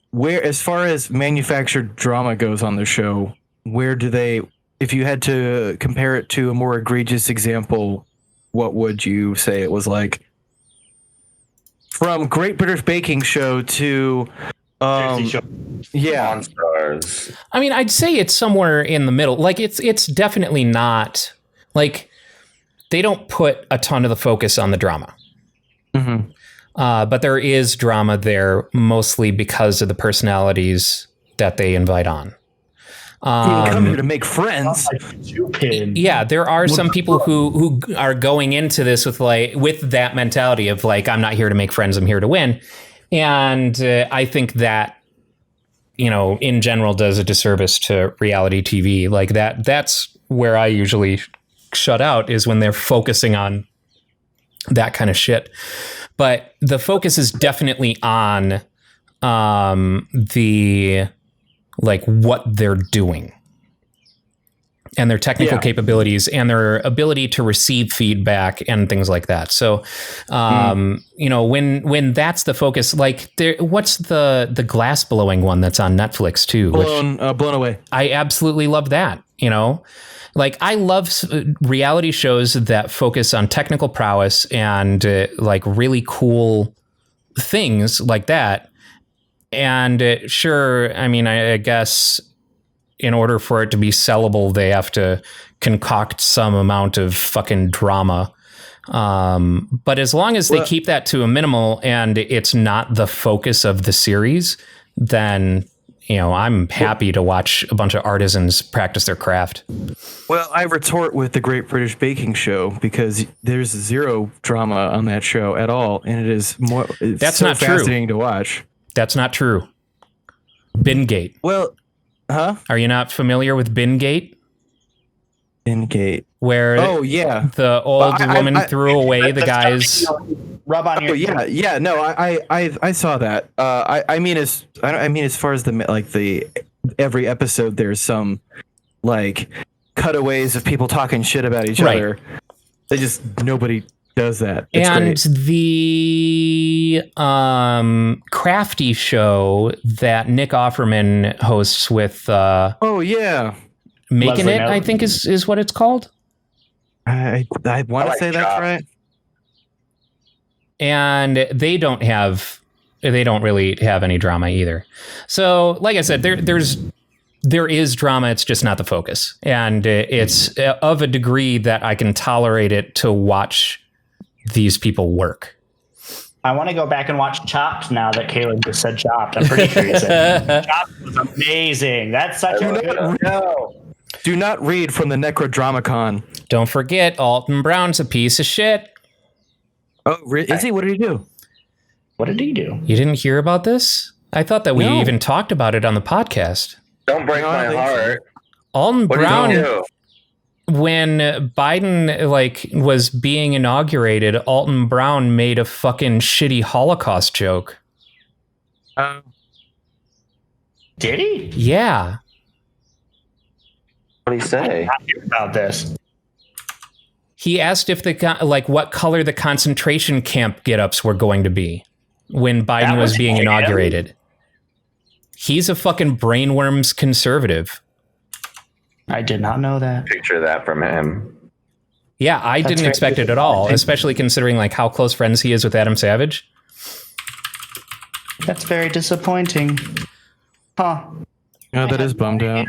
Where, as far as manufactured drama goes on the show, where do they? If you had to compare it to a more egregious example, what would you say it was like? From Great British Baking Show to On Stars. I mean, I'd say it's somewhere in the middle. Like it's definitely not like they don't put a ton of the focus on the drama. Mm-hmm. But there is drama there, mostly because of the personalities that they invite on. You come here to make friends. Yeah, there are some people who are going into this with that mentality of like, I'm not here to make friends, I'm here to win. And I think that, in general does a disservice to reality TV. Like that's where I usually shut out, is when they're focusing on that kind of shit. But the focus is definitely on the what they're doing and their technical capabilities and their ability to receive feedback and things like that. So, when that's the focus, what's the glass blowing one that's on Netflix too? Blown Away. I absolutely love that. I love reality shows that focus on technical prowess and really cool things like that. And sure, I mean, I guess in order for it to be sellable, they have to concoct some amount of fucking drama. But as long as they keep that to a minimal and it's not the focus of the series, then, I'm happy to watch a bunch of artisans practice their craft. Well, I retort with the Great British Baking Show because there's zero drama on that show at all. And it's That's so not true. fascinating to watch. That's not true. Bingate. Well, huh? Are you not familiar with Bingate? Bingate. Where the old woman threw away the guy's... Rub on your... Yeah. No, I saw that. I mean as far as the every episode, there's some cutaways of people talking shit about each other. They just nobody does that. It's and great. The crafty show that Nick Offerman hosts with Making Leslie It, Knope. I think is what it's called. I want to say that's right. And they don't really have any drama either. So, like I said, there is drama. It's just not the focus, and it's of a degree that I can tolerate it to watch these people work. I want to go back and watch Chopped now that Kalen just said Chopped. I'm pretty sure he said Chopped was amazing. That's such a good show. Do not read from the Necrodramicon. Don't forget, Alton Brown's a piece of shit. Oh, is he? What did he do? What did he do? You didn't hear about this? I thought that we even talked about it on the podcast. Don't break my heart. Alton What Brown, did he do? when Biden was being inaugurated, Alton Brown made a fucking shitty Holocaust joke. Did he? Yeah. What did he say? I hear about this. He asked if what color the concentration camp get-ups were going to be when Biden was being inaugurated. He's a fucking brainworms conservative. I did not know that. Picture that from him. Yeah, I didn't expect it at all, especially considering how close friends he is with Adam Savage. That's very disappointing. Huh. Yeah, that is bummed out.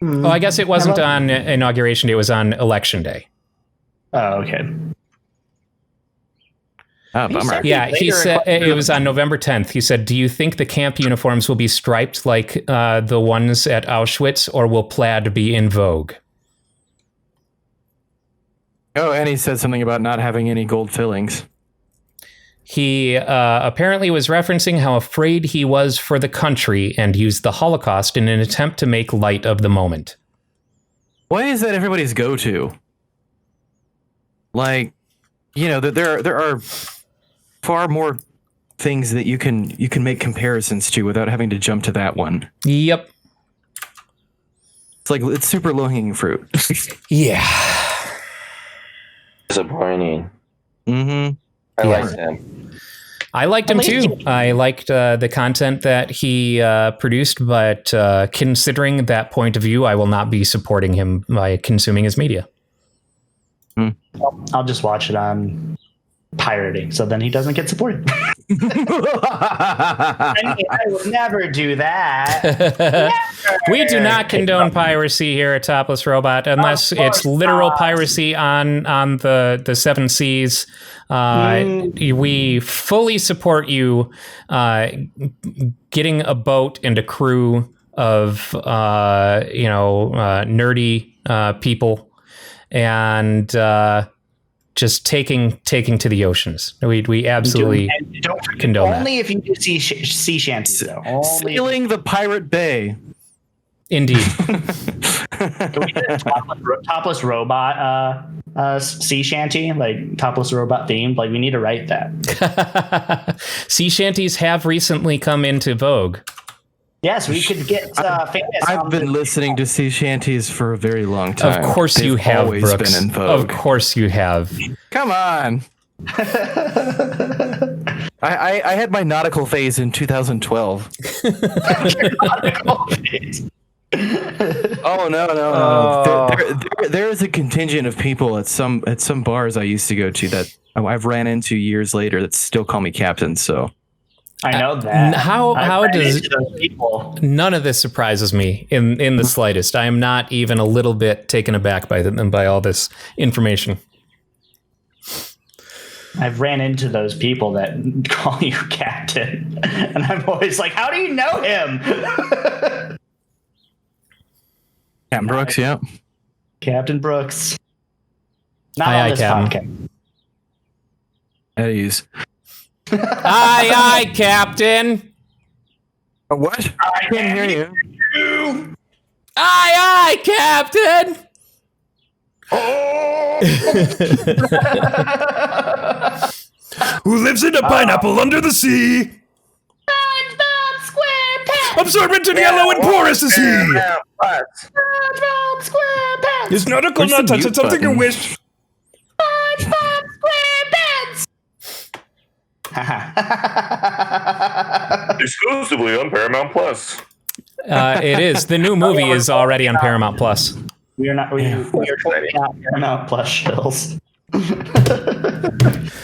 Oh, I guess it wasn't on Inauguration Day. It was on Election Day. Oh, okay. Oh, bummer. Yeah, he said it was on November 10th. He said, "Do you think the camp uniforms will be striped like the ones at Auschwitz, or will plaid be in vogue?" Oh, and he said something about not having any gold fillings. He apparently was referencing how afraid he was for the country and used the Holocaust in an attempt to make light of the moment. Why is that everybody's go-to? There are far more things that you can make comparisons to without having to jump to that one. Yep. It's super low-hanging fruit. Yeah. Disappointing. Mm-hmm. I liked him. I liked him too. I liked the content that he produced, but considering that point of view, I will not be supporting him by consuming his media. I'll just watch it on pirating, so then he doesn't get supported. I would never do that. Never. We do not condone piracy here at Topless Robot unless it's literal piracy on the seven seas. We fully support you getting a boat and a crew of nerdy people and just taking to the oceans. We absolutely don't condone only that. if you do sea shanties, though. Only Sailing the Pirate Bay. Indeed. Can we get a topless robot sea shanty, like topless robot themed? Like, we need to write that. Sea shanties have recently come into vogue. Yes, we could get famous. I've been listening to sea shanties for a very long time. Of course you They've have, always Brooks. been in vogue. Of course you have. Come on. I had my nautical phase in 2012. Oh no. There is a contingent of people at some bars I used to go to that I've ran into years later that still call me captain. So I know that. How does those people? None of this surprises me in the slightest. I am not even a little bit taken aback by all this information. I've ran into those people that call you captain, and I'm always like, "How do you know him?" Captain Brooks, yeah. Captain Brooks. Not Aye, on aye, this Captain. podcast. At ease. Aye, Captain. What? I can't hear you. Aye, Captain. Who lives in a pineapple under the sea? Absorbent and yellow and porous is he. His nautical Where's the not touch mute it something you button? wish. Exclusively on Paramount Plus. It is. The new movie is already on Paramount Plus. We are totally not Paramount Plus shills.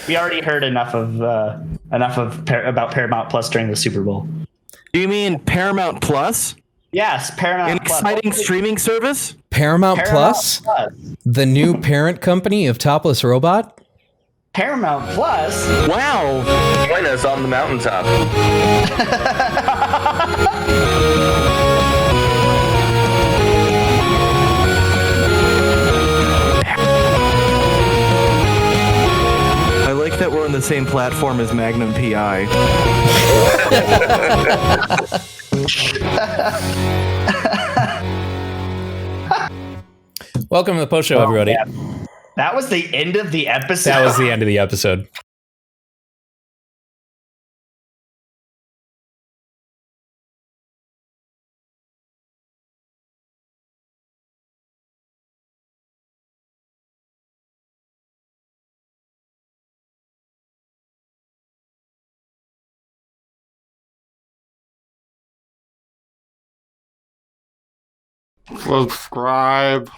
We already heard enough about Paramount Plus during the Super Bowl. Do you mean Paramount Plus? Yes, Paramount An Plus. exciting streaming service? Paramount Plus, Plus. the new parent company of Topless Robot. Paramount Plus. Wow. Join us on the mountaintop. I like that we're on the same platform as Magnum PI. Welcome to the post show, everybody. Yeah. That was the end of the episode. That was the end of the episode. Subscribe.